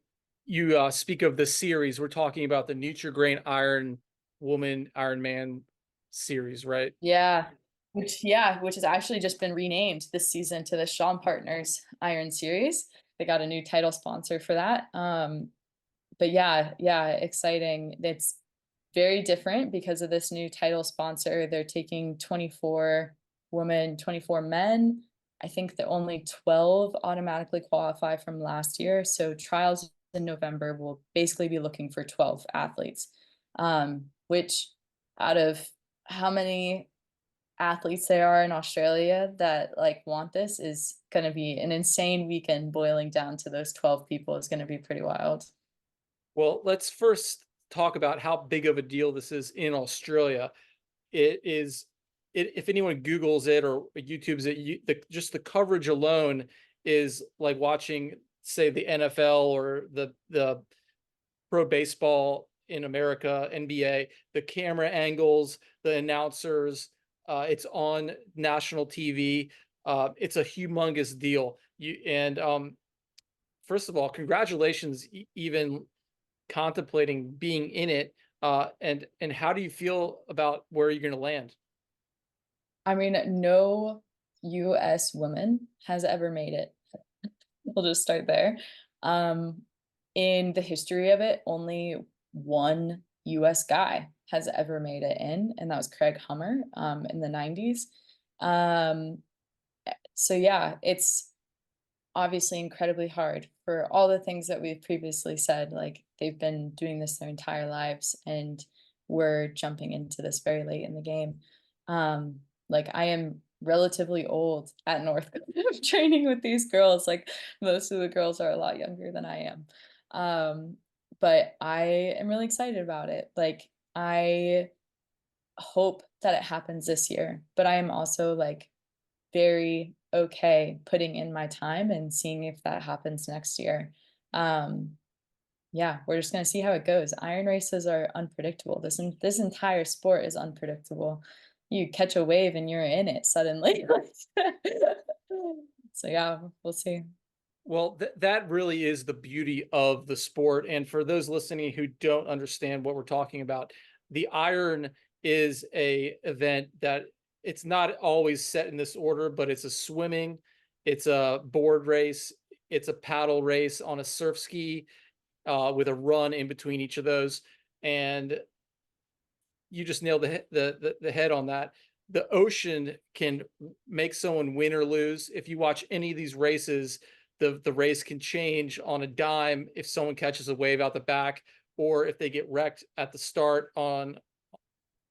you speak of the series. We're talking about the Nutri-Grain Iron Woman, Iron Man series, right? Yeah. Which has actually just been renamed this season to the Shaw Partners Iron Series. They got a new title sponsor for that. But yeah, exciting. It's very different because of this new title sponsor. They're taking 24 women, 24 men. I think that only 12 automatically qualify from last year. So trials in November will basically be looking for 12 athletes. Which out of how many athletes there are in Australia that like want this is going to be an insane weekend. Boiling down to those 12 people is going to be pretty wild. Well, let's first talk about how big of a deal this is in Australia. It is, if anyone Googles it or YouTubes it, just the coverage alone is like watching, say, the NFL or the pro baseball in America, NBA. The camera angles, the announcers, it's on national TV. It's a humongous deal. First of all, congratulations, even contemplating being in it. And how do you feel about where you're going to land? I mean, no US woman has ever made it. We'll just start there. Um, in the history of it, only one US guy has ever made it in, and that was Craig Hummer, in the 90s. Um, so yeah, it's obviously incredibly hard for all the things that we've previously said. Like they've been doing this their entire lives, and we're jumping into this very late in the game. Like I am relatively old at North training with these girls. Like most of the girls are a lot younger than I am. Um, but I am really excited about it. Like I hope that it happens this year, but I am also like very okay putting in my time and seeing if that happens next year. Um, yeah, we're just gonna see how it goes. Iron races are unpredictable. This entire sport is unpredictable. You catch a wave and you're in it suddenly. So yeah, we'll see. Well, that really is the beauty of the sport. And for those listening who don't understand what we're talking about, the iron is a event that it's not always set in this order, but it's a swimming, it's a board race, it's a paddle race on a surf ski, with a run in between each of those. And you just nailed the head on that. the ocean can make someone win or lose. If you watch any of these races, the race can change on a dime if someone catches a wave out the back, or if they get wrecked at the start on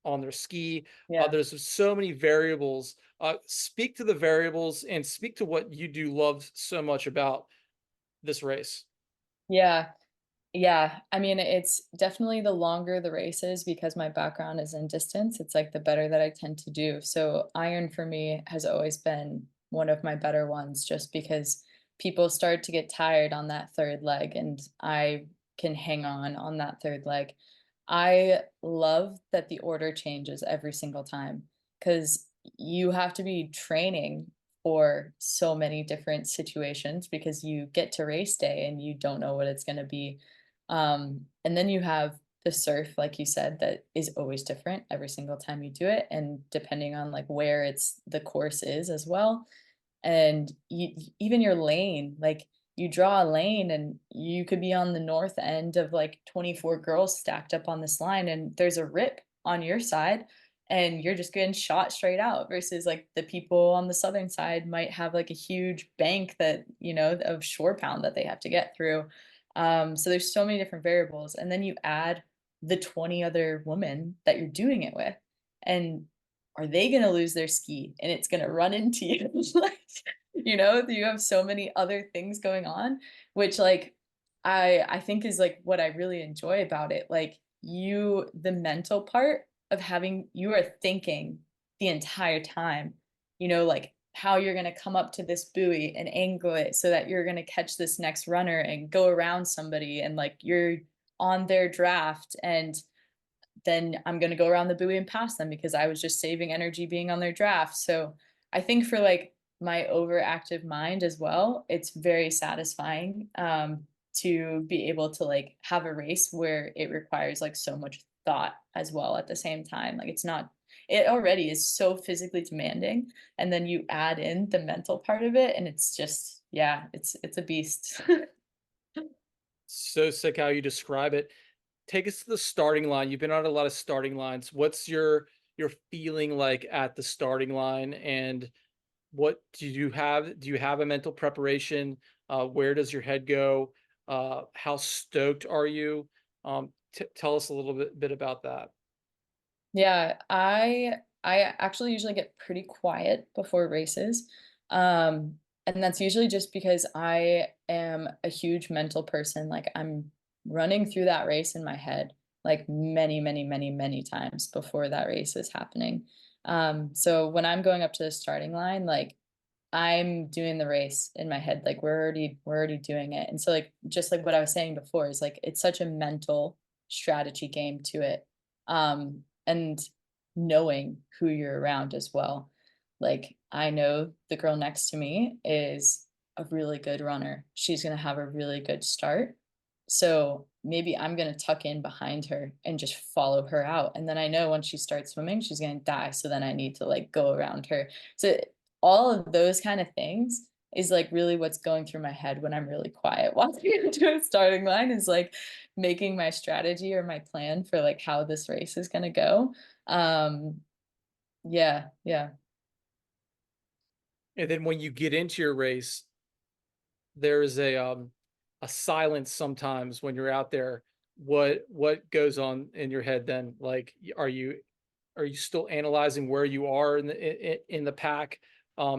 their ski. Yeah. There's so many variables. Speak to the variables and speak to what you do love so much about this race. Yeah. Yeah, I mean, it's definitely the longer the race is because my background is in distance, it's like the better that I tend to do. So iron for me has always been one of my better ones just because people start to get tired on that third leg and I can hang on that third leg. I love that the order changes every single time because you have to be training for so many different situations because you get to race day and you don't know what it's going to be. And then you have the surf, like you said, that is always different every single time you do it, and depending on like where it's the course is as well. And even your lane, like you draw a lane and you could be on the north end of like 24 girls stacked up on this line, and there's a rip on your side and you're just getting shot straight out versus like the people on the southern side might have like a huge bank that, you know, of shore pound that they have to get through. So there's so many different variables. And then you add the 20 other women that you're doing it with. And are they going to lose their ski and it's going to run into you? Like, you know, you have so many other things going on, which like I think is like what I really enjoy about it. Like you, the mental part of having, you are thinking the entire time, you know, like how you're going to come up to this buoy and angle it so that you're going to catch this next runner and go around somebody, and like you're on their draft, and then I'm going to go around the buoy and pass them because I was just saving energy being on their draft. So I think for like my overactive mind as well, it's very satisfying to be able to like have a race where it requires like so much thought as well at the same time. Like it's not, it already is so physically demanding. And then you add in the mental part of it and it's just, yeah, it's a beast. So sick how you describe it. Take us to the starting line. You've been on a lot of starting lines. What's your feeling like at the starting line, and what do you have? Do you have a mental preparation? Where does your head go? How stoked are you? Tell us a little bit about that. Yeah, I actually usually get pretty quiet before races. And that's usually just because I am a huge mental person. Like I'm running through that race in my head like many, many, many, many times before that race is happening. So when I'm going up to the starting line, like I'm doing the race in my head, like we're already doing it. And so like just like what I was saying before is like it's such a mental strategy game to it. And knowing who you're around as well. Like I know the girl next to me is a really good runner. She's going to have a really good start. So maybe I'm going to tuck in behind her and just follow her out. And then I know when she starts swimming, she's going to die. So then I need to like go around her. So all of those kind of things is like really what's going through my head when I'm really quiet walking into a starting line, is like making my strategy or my plan for like how this race is going to go. Um, yeah, yeah. And then when you get into your race, there is a silence sometimes when you're out there. What goes on in your head then? Like, are you still analyzing where you are in the pack?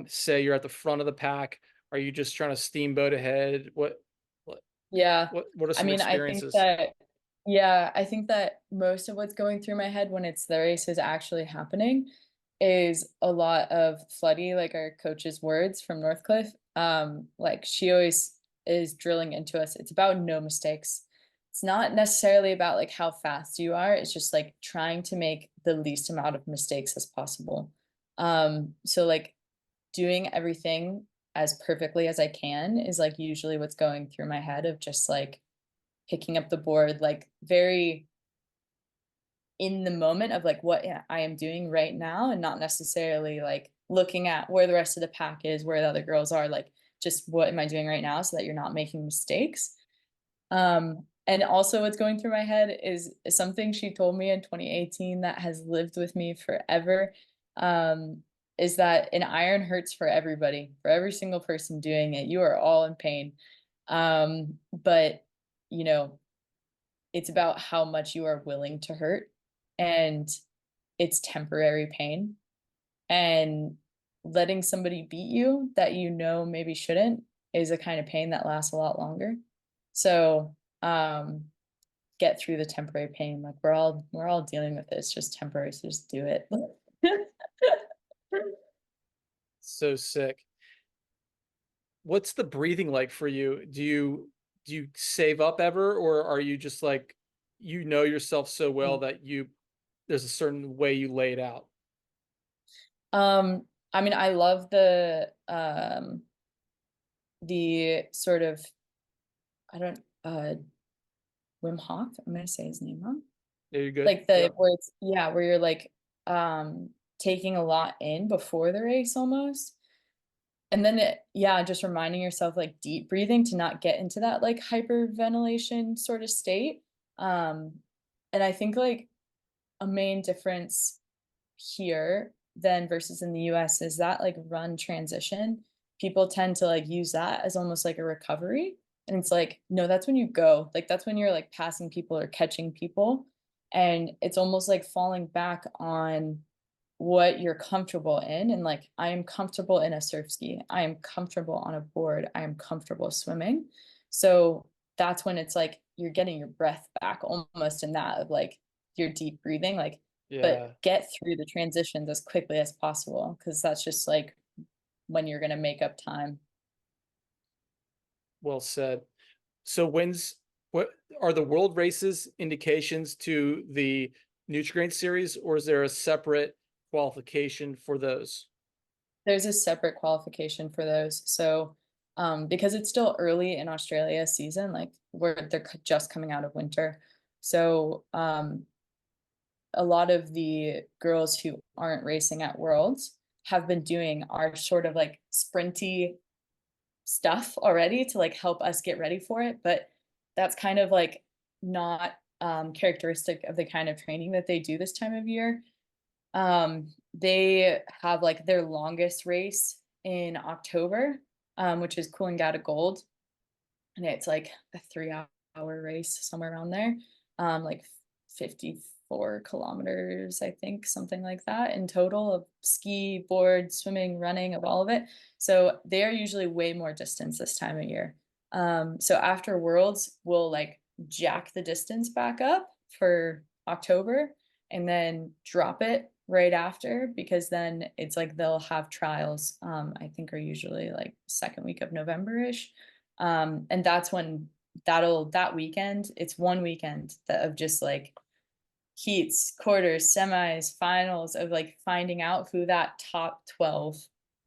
Say you're at the front of the pack. Are you just trying to steamboat ahead? What Yeah. what are I some mean, I think experiences? that, yeah, I think that most of what's going through my head when it's the race is actually happening is a lot of Floody, like our coach's words from Northcliffe. Like she always is drilling into us. It's about no mistakes. It's not necessarily about like how fast you are. It's just like trying to make the least amount of mistakes as possible. So like doing everything as perfectly as I can is like usually what's going through my head, of just like picking up the board, like very in the moment of like what I am doing right now, and not necessarily like looking at where the rest of the pack is, where the other girls are, like just what am I doing right now so that you're not making mistakes. And also what's going through my head is something she told me in 2018 that has lived with me forever. is that an iron hurts for everybody, for every single person doing it. You are all in pain. But you know, it's about how much you are willing to hurt, and it's temporary pain. And letting somebody beat you that you know maybe shouldn't is a kind of pain that lasts a lot longer. So, get through the temporary pain. Like we're all dealing with it. It's just temporary, so just do it. So sick. What's the breathing like for you? Do you save up ever, or are you just like, you know yourself so well that there's a certain way you lay it out? I mean, I love the sort of, I don't Wim Hof, I'm gonna say his name wrong. Yeah, you're good. Like the Yep. where it's, yeah, where you're like taking a lot in before the race almost. And then yeah, just reminding yourself like deep breathing to not get into that like hyperventilation sort of state. Um, and I think like a main difference here than versus in the US is that like run transition. People tend to like use that as almost like a recovery. And it's like, no, that's when you go. Like that's when you're like passing people or catching people. And it's almost like falling back on what you're comfortable in. And like, I am comfortable in a surf ski. I am comfortable on a board. I am comfortable swimming. So that's when it's like you're getting your breath back almost in that of like your deep breathing. Like, but Yeah, get through the transitions as quickly as possible because that's just like when you're going to make up time. well said. So what are the world races indications to the Nutri-Grain series, or is there a separate qualification for those? There's a separate qualification for those. So, because it's still early in Australia season, like where they're just coming out of winter. So, a lot of the girls who aren't racing at Worlds have been doing our sort of like sprinty stuff already to like help us get ready for it. But that's kind of like not characteristic of the kind of training that they do this time of year. They have like their longest race in October, which is Coolangatta Gold, and it's like a 3 hour race somewhere around there, like 54 kilometers, I think, something like that in total of ski, board, swimming, running, of all of it. So they are usually way more distance this time of year. So after Worlds, we'll like jack the distance back up for October and then drop it right after because then it's like they'll have trials, I think are usually like second week of November-ish. And that's when that weekend, it's one weekend that of just like heats, quarters, semis, finals of like finding out who that top 12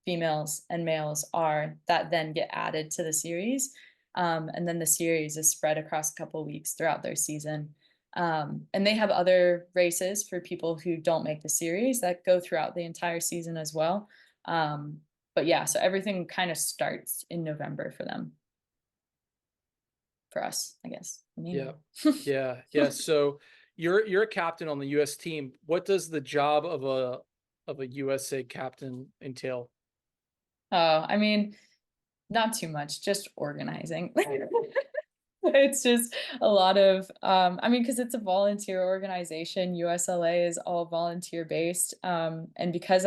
females and males are that then get added to the series. And then the series is spread across a couple of weeks throughout their season. And they have other races for people who don't make the series that go throughout the entire season as well. But yeah, so everything kind of starts in November for them, for us, I guess. I Yeah. mean, Yeah. So you're a captain on the US team. What does the job of a USA captain entail? I mean, not too much, just organizing. It's just a lot of, I mean, because it's a volunteer organization, USLA is all volunteer based. And because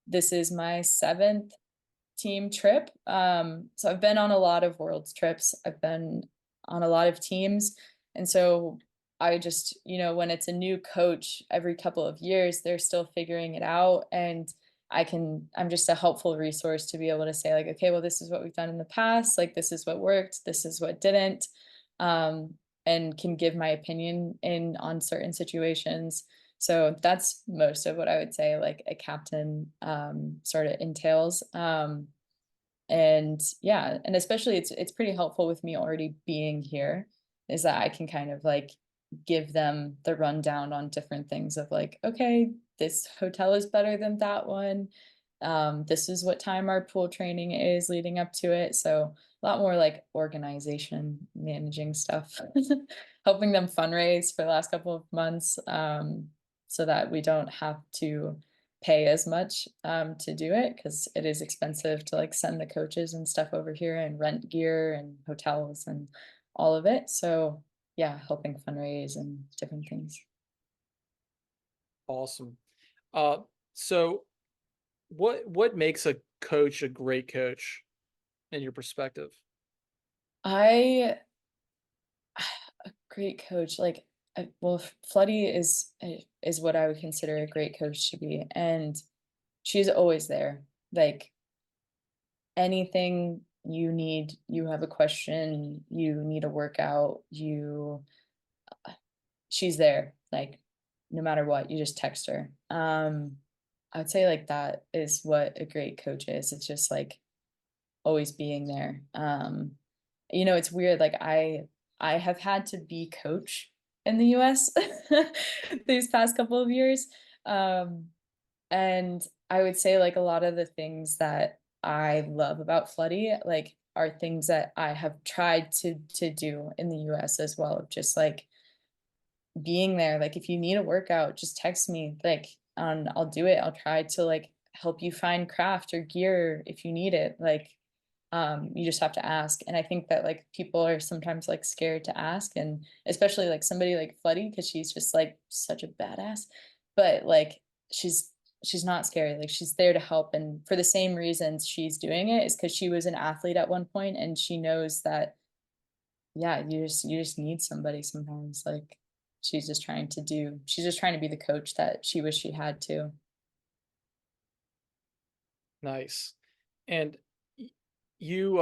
this is my seventh team trip. So I've been on a lot of world's trips. I've been on a lot of teams. And so I just, when it's a new coach every couple of years, they're still figuring it out. And I'm just a helpful resource to be able to say, like, okay, well, this is what we've done in the past. Like, this is what worked. This is what didn't. Um, and can give my opinion on certain situations. So that's most of what I would say, like a captain sort of entails. And yeah, and especially it's pretty helpful with me already being here, is that I can kind of like give them the rundown on different things of like, okay, this hotel is better than that one. This is what time our pool training is leading up to it. So a lot more like organization, managing stuff, helping them fundraise for the last couple of months, so that we don't have to pay as much to do it because it is expensive to like send the coaches and stuff over here and rent gear and hotels and all of it. So yeah, helping fundraise and different things. Awesome. Uh, so what makes a coach a great coach in your perspective? I a great coach, like, well, Floody is what I would consider a great coach to be, and she's always there. Like anything you need, you have a question, you need a workout, she's there. Like no matter what, you just text her. I would say like that is what a great coach is. It's just like always being there. It's weird, like, I have had to be coach in the US these past couple of years, um, and I would say, like, a lot of the things that I love about Floody, like, are things that I have tried to do in the US as well, just, like, being there, like, if you need a workout, just text me, like, and I'll do it. I'll try to, like, help you find craft or gear if you need it, like, you just have to ask, and I think that, like, people are sometimes, like, scared to ask, and especially, like, somebody like Floody, because she's just, like, such a badass, but, like, she's she's not scary, like, she's there to help, and for the same reasons she's doing it is because she was an athlete at one point, and she knows that, yeah, you just need somebody sometimes, like, she's just trying to be the coach that she wished she had too. Nice. And y- you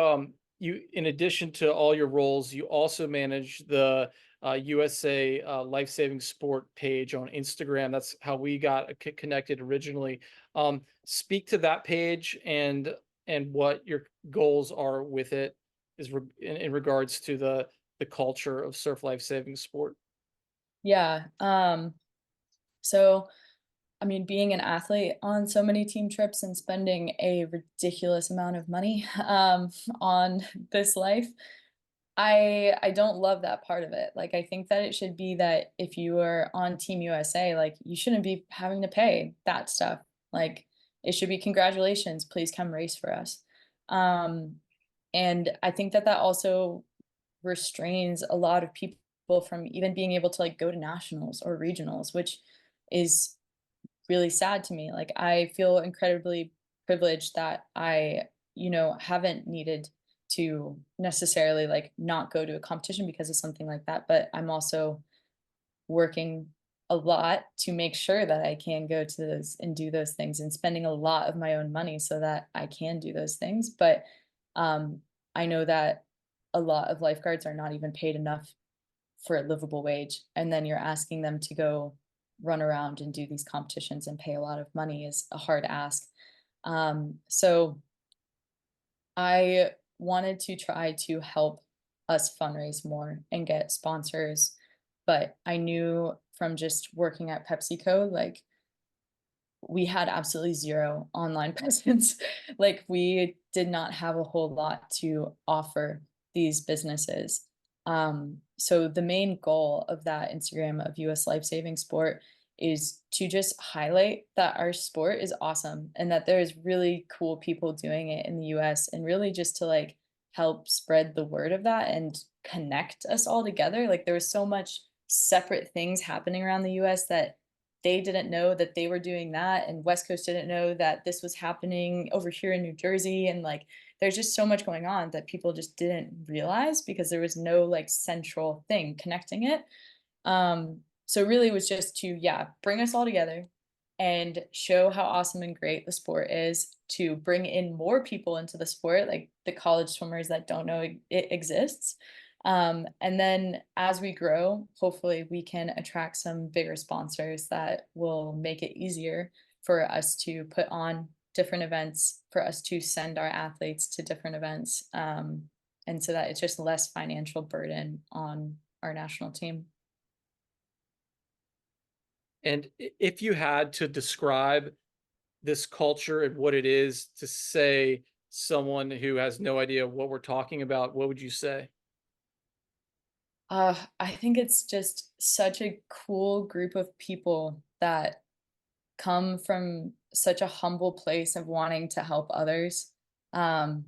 in addition to all your roles, you also manage the USA Lifesaving Sport page on Instagram. That's how we got connected originally. Speak to that page and what your goals are with it in regards to the culture of surf lifesaving sport. Yeah, so I mean, being an athlete on so many team trips and spending a ridiculous amount of money on this life, I don't love that part of it. Like, I think that it should be that if you are on Team USA, like, you shouldn't be having to pay that stuff. Like, it should be congratulations, please come race for us. Um, and I think that that also restrains a lot of people from even being able to like go to nationals or regionals, which is really sad to me. Like, I feel incredibly privileged that I, haven't needed to necessarily like not go to a competition because of something like that. But I'm also working a lot to make sure that I can go to those and do those things and spending a lot of my own money so that I can do those things. But um, I know that a lot of lifeguards are not even paid enough for a livable wage, and then you're asking them to go run around and do these competitions and pay a lot of money is a hard ask. So I wanted to try to help us fundraise more and get sponsors, but I knew from just working at PepsiCo, like, we had absolutely zero online presence. Like, we did not have a whole lot to offer these businesses. So the main goal of that Instagram of US Life Saving Sport is to just highlight that our sport is awesome and that there's really cool people doing it in the US, and really just to like help spread the word of that and connect us all together. Like, there was so much separate things happening around the US that they didn't know that they were doing that, and West Coast didn't know that this was happening over here in New Jersey, and like there's just so much going on that people just didn't realize because there was no like central thing connecting it. So really it was just to, yeah, bring us all together and show how awesome and great the sport is, to bring in more people into the sport, like the college swimmers that don't know it exists. And then as we grow, hopefully we can attract some bigger sponsors that will make it easier for us to put on different events, for us to send our athletes to different events, and so that it's just less financial burden on our national team. And if you had to describe this culture and what it is to say someone who has no idea what we're talking about, what would you say? I think it's just such a cool group of people that come from such a humble place of wanting to help others, um,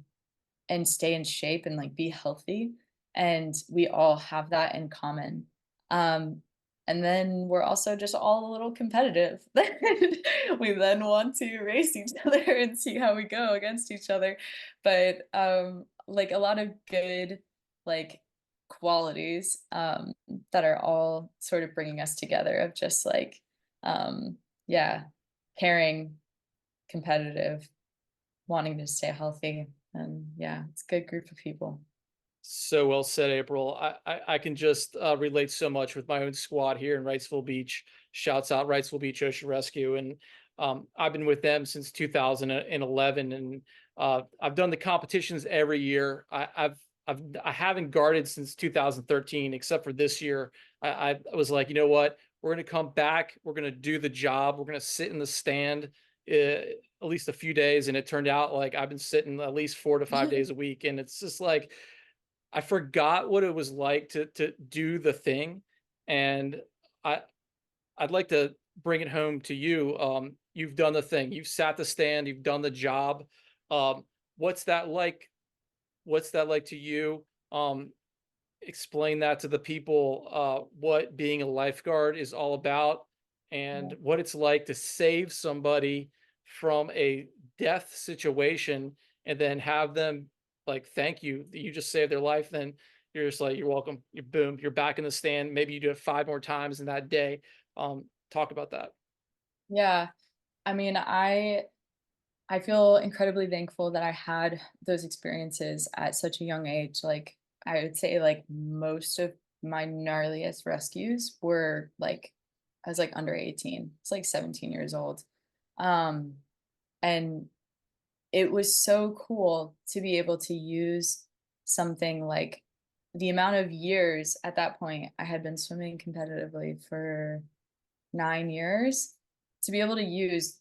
and stay in shape and like be healthy. And we all have that in common. Um, and then we're also just all a little competitive. We then want to race each other and see how we go against each other. But like a lot of good like qualities that are all sort of bringing us together of just like yeah, caring, competitive, wanting to stay healthy, and yeah, it's a good group of people. So well said, April. I can just relate so much with my own squad here in Wrightsville Beach. Shouts out Wrightsville Beach Ocean Rescue, and I've been with them since 2011, and I've done the competitions every year. I haven't guarded since 2013, except for this year. I was like, you know what? We're gonna come back. We're gonna do the job. We're gonna sit in the stand at least a few days, and it turned out like I've been sitting at least 4 to 5 days a week, and it's just like I forgot what it was like to do the thing, and I I'd like to bring it home to you. You've done the thing. You've sat the stand. You've done the job. Um, what's that like? What's that like to you? Explain that to the people. What being a lifeguard is all about, and Yeah. what it's like to save somebody from a death situation, and then have them like thank you that you just saved their life. Then you're just like, you're welcome. You're boom, you're back in the stand. Maybe you do it 5 more times in that day. Talk about that. Yeah, I mean, I feel incredibly thankful that I had those experiences at such a young age. Like, I would say, like, most of my gnarliest rescues were like, I was like under 18. It's like 17 years old. Um, and it was so cool to be able to use something like the amount of years at that point I had been swimming competitively for 9 years, to be able to use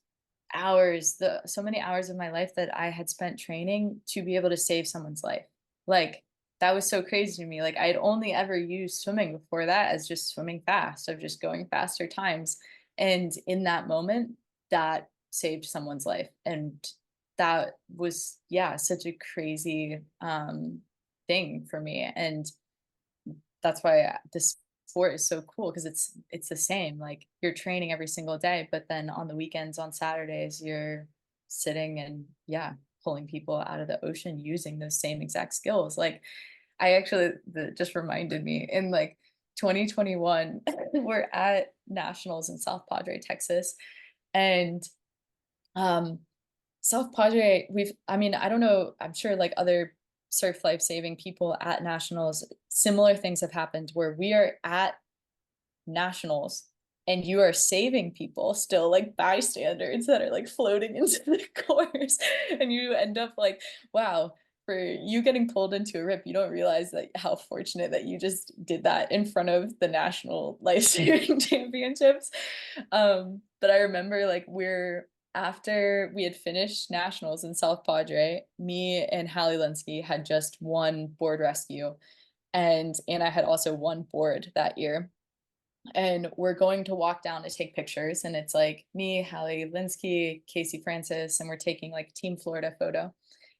hours, the so many hours of my life that I had spent training to be able to save someone's life. Like, that was so crazy to me. Like, I had only ever used swimming before that as just swimming fast, of just going faster times. And in that moment, that saved someone's life. And that was, yeah, such a crazy thing for me. And that's why this sport is so cool, because it's the same. Like, you're training every single day, but then on the weekends, on Saturdays, you're sitting and yeah, pulling people out of the ocean using those same exact skills. Like, I actually that just reminded me in like 2021, we're at nationals in South Padre, Texas, and um South Padre, I mean, I don't know, I'm sure like other surf life saving people at nationals, similar things have happened where we are at nationals and you are saving people still, like bystanders that are like floating into the course. And you end up like, wow, for you getting pulled into a rip, you don't realize that how fortunate that you just did that in front of the national life saving championships. But I remember like we're after we had finished nationals in South Padre, me and Hallie Linsky had just won board rescue, and Anna had also won board that year. And we're going to walk down to take pictures, and it's like me, Hallie Linsky, Casey Francis, and we're taking like Team Florida photo.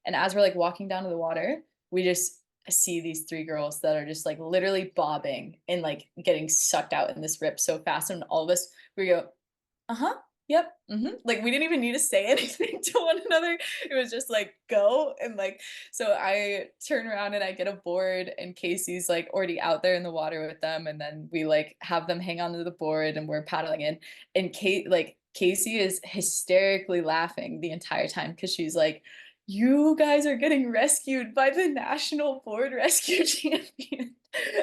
And as we're like walking down to the water, we just see these three girls that are just like literally bobbing and like getting sucked out in this rip so fast, and all of us we go, uh-huh. Yep. Like, we didn't even need to say anything to one another. It was just like, go. And like, so I turn around and I get a board, and Casey's like already out there in the water with them. And then we like have them hang onto the board and we're paddling in. And Casey is hysterically laughing the entire time because she's like, you guys are getting rescued by the national board rescue champion.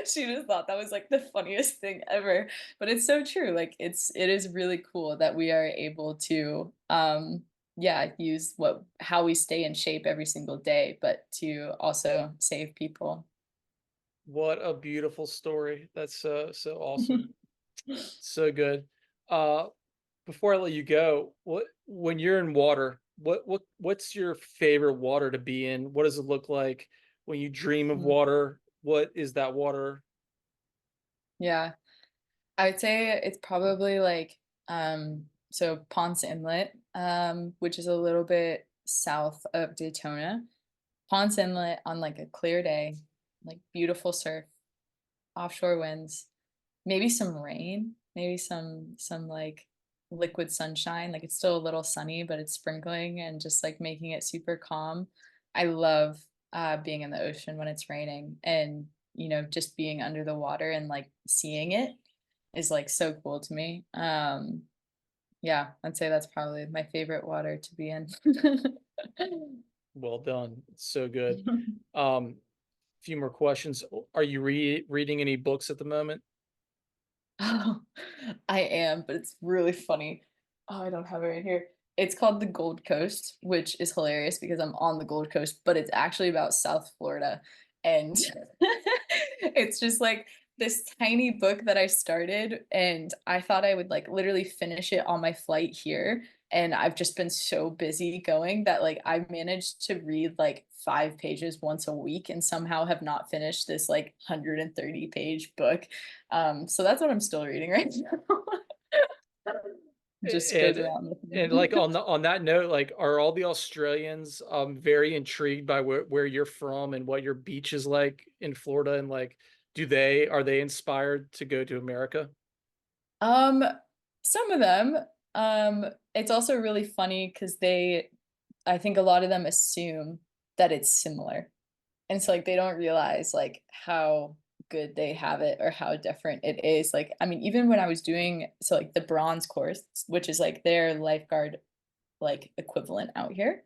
She just thought that was like the funniest thing ever. But it's so true. Like, it is really cool that we are able to yeah, use what how we stay in shape every single day, but to also save people. What a beautiful story. That's so awesome. So good. Uh, before I let you go, what when you're in water, what's your favorite water to be in? What does it look like when you dream of Mm. water? What is that water? Yeah. I would say it's probably like so Ponce Inlet. which is a little bit south of Daytona. Ponce Inlet on like a clear day, like beautiful surf, offshore winds, maybe some rain, maybe some like liquid sunshine. Like it's still a little sunny, but it's sprinkling and just like making it super calm. I love being in the ocean when it's raining, and just being under the water and like seeing it is like so cool to me. Yeah, I'd say that's probably my favorite water to be in. Well done. It's so good. Few more questions. Are you reading any books at the moment? Oh, I am, but it's really funny. Oh, I don't have it right here. It's called The Gold Coast, which is hilarious because I'm on the Gold Coast, but it's actually about South Florida. And it's just like this tiny book that I started, and I thought I would like literally finish it on my flight here. And I've just been so busy going that like I managed to read like 5 pages once a week and somehow have not finished this like 130-page book. So that's what I'm still reading right now. Just goes And around with and me. like on that note, like are all the Australians very intrigued by where you're from and what your beach is like in Florida, and like are they inspired to go to America? Um, some of them. It's also really funny because I think a lot of them assume that it's similar. And so like they don't realize like how good they have it or how different it is. Like, I mean, even when I was doing so like the bronze course, which is like their lifeguard like equivalent out here,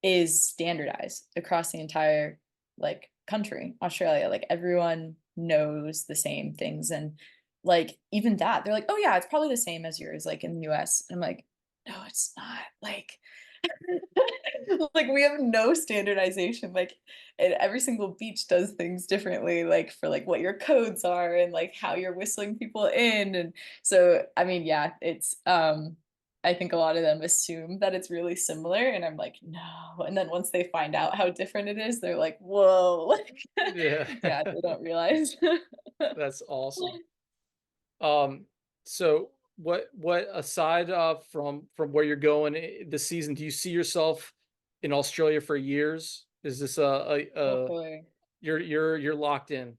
is standardized across the entire like country, Australia. Like everyone knows the same things. And like even that, they're like, oh yeah, it's probably the same as yours, like in the US. And I'm like, no, it's not. Like like we have no standardization. Like and every single beach does things differently, like for like what your codes are and like how you're whistling people in. And so I mean, yeah, it's I think a lot of them assume that it's really similar, and I'm like, no. And then once they find out how different it is, they're like, whoa. Like, Yeah, yeah, they don't realize. that's awesome. Um, so what aside from where you're going this season, do you see yourself in Australia for years? Is this Hopefully. you're locked in?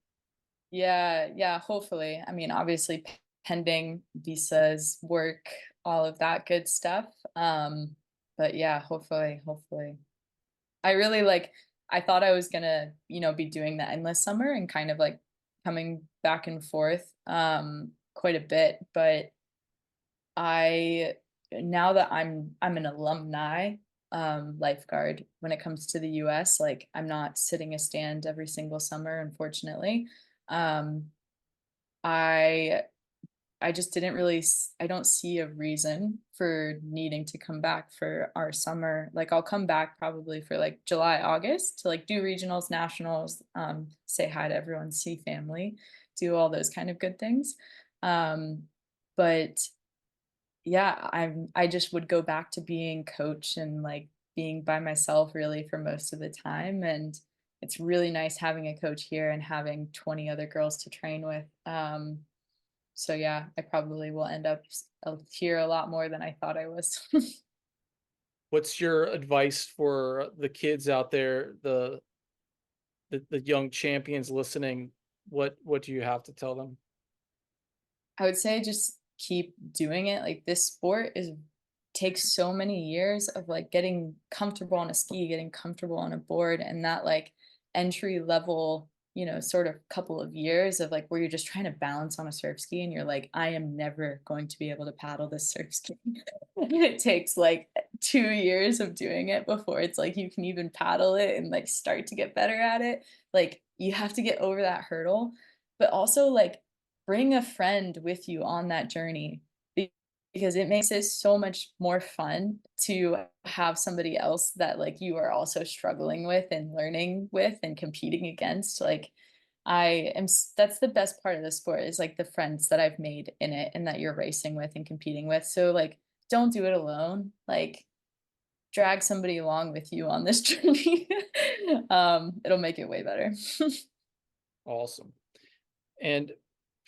Yeah, yeah, hopefully. I mean, obviously pending visas, work, all of that good stuff. But yeah, hopefully. I really like I thought I was gonna, be doing the endless summer and kind of like coming back and forth quite a bit, but I now that I'm an alumni lifeguard when it comes to the US, like I'm not sitting a stand every single summer, unfortunately. Um I I just didn't really I don't see a reason for needing to come back for our summer. Like I'll come back probably for like July, August to like do regionals, nationals, say hi to everyone, see family, do all those kind of good things. But yeah, I just would go back to being coach and like being by myself really for most of the time. And it's really nice having a coach here and having 20 other girls to train with. So yeah, I probably will end up here a lot more than I thought I was. What's your advice for the kids out there, the young champions listening? What do you have to tell them? I would say just keep doing it. Like this sport is takes so many years of like getting comfortable on a ski, getting comfortable on a board, and that like entry level, sort of couple of years of like where you're just trying to balance on a surf ski and you're like, I am never going to be able to paddle this surf ski. And it takes like 2 years of doing it before it's like you can even paddle it and like start to get better at it. Like you have to get over that hurdle, but also like bring a friend with you on that journey because it makes it so much more fun to have somebody else that like you are also struggling with and learning with and competing against. Like that's the best part of the sport is like the friends that I've made in it and that you're racing with and competing with. So like don't do it alone. Like drag somebody along with you on this journey. It'll make it way better. Awesome. And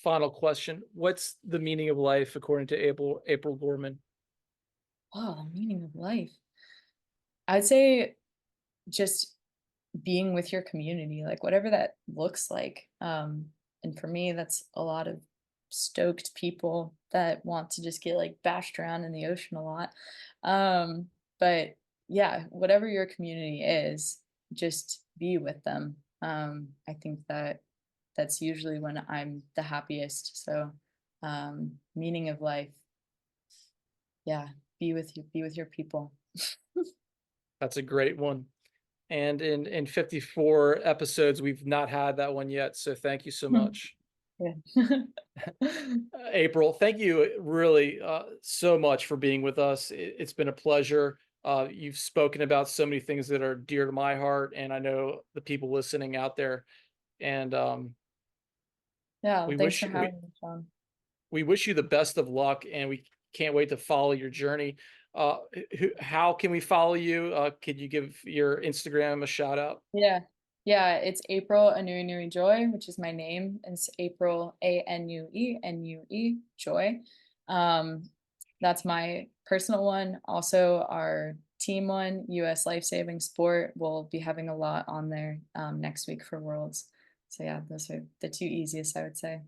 final question, what's the meaning of life according to April Gorman? Oh, the meaning of life. I'd say just being with your community, like whatever that looks like. And for me, that's a lot of stoked people that want to just get like bashed around in the ocean a lot. But yeah, whatever your community is, just be with them. I think that that's usually when I'm the happiest. So, meaning of life, yeah, be with your people. That's a great one. And in 54 episodes, we've not had that one yet. So thank you so much. Yeah. April, thank you really so much for being with us. It's been a pleasure. You've spoken about so many things that are dear to my heart, and I know the people listening out there. And Yeah, we thanks wish for having me, Sean. we wish you the best of luck, and we can't wait to follow your journey. How can we follow you? Could you give your Instagram a shout out? Yeah. Yeah, it's April Anui Nui Joy, which is my name. It's April Anue Joy. Um, that's my personal one. Also, our team one, US Lifesaving Sport, will be having a lot on there next week for Worlds. So yeah, those are the two easiest, I would say.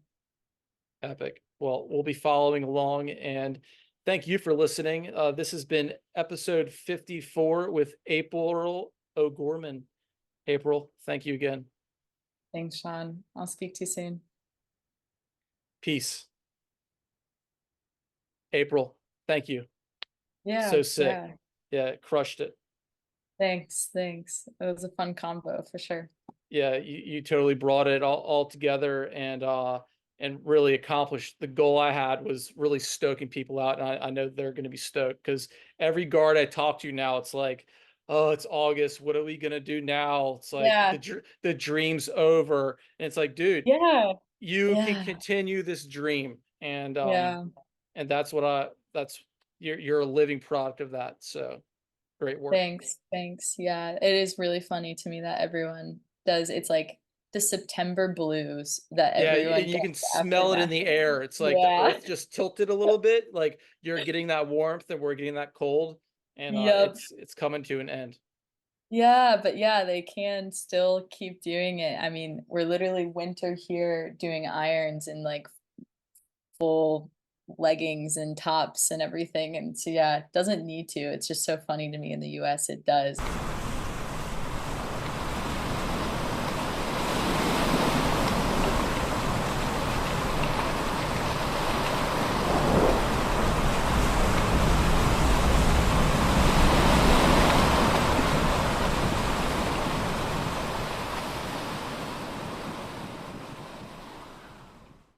Epic. Well, we'll be following along, and thank you for listening. This has been episode 54 with April O'Gorman. April, thank you again. Thanks, Sean. I'll speak to you soon. Peace. April, thank you. Yeah, So sick. yeah. Yeah, crushed it. Thanks, thanks. It was a fun combo for sure. Yeah, you totally brought it all together, and really accomplished the goal I had, was really stoking people out. And I know they're going to be stoked, because every guard I talk to now, it's like, oh, it's August. What are we going to do now? It's like Yeah, the dream's over. And it's like, dude, yeah, you can yeah, continue this dream. yeah. And that's you're a living product of that. So great work. Thanks, thanks. Yeah, it is really funny to me that everyone does. It's like the September blues that Yeah, everyone and you can gets after smell it in the national. air. It's like the Yeah. earth just tilted a little bit, like you're getting that warmth and we're getting that cold, and Yep. it's coming to an end. Yeah, but yeah, they can still keep doing it. I mean, we're literally winter here doing irons in like full leggings and tops and everything. And so yeah, it doesn't need to. It's just so funny to me in the US it does.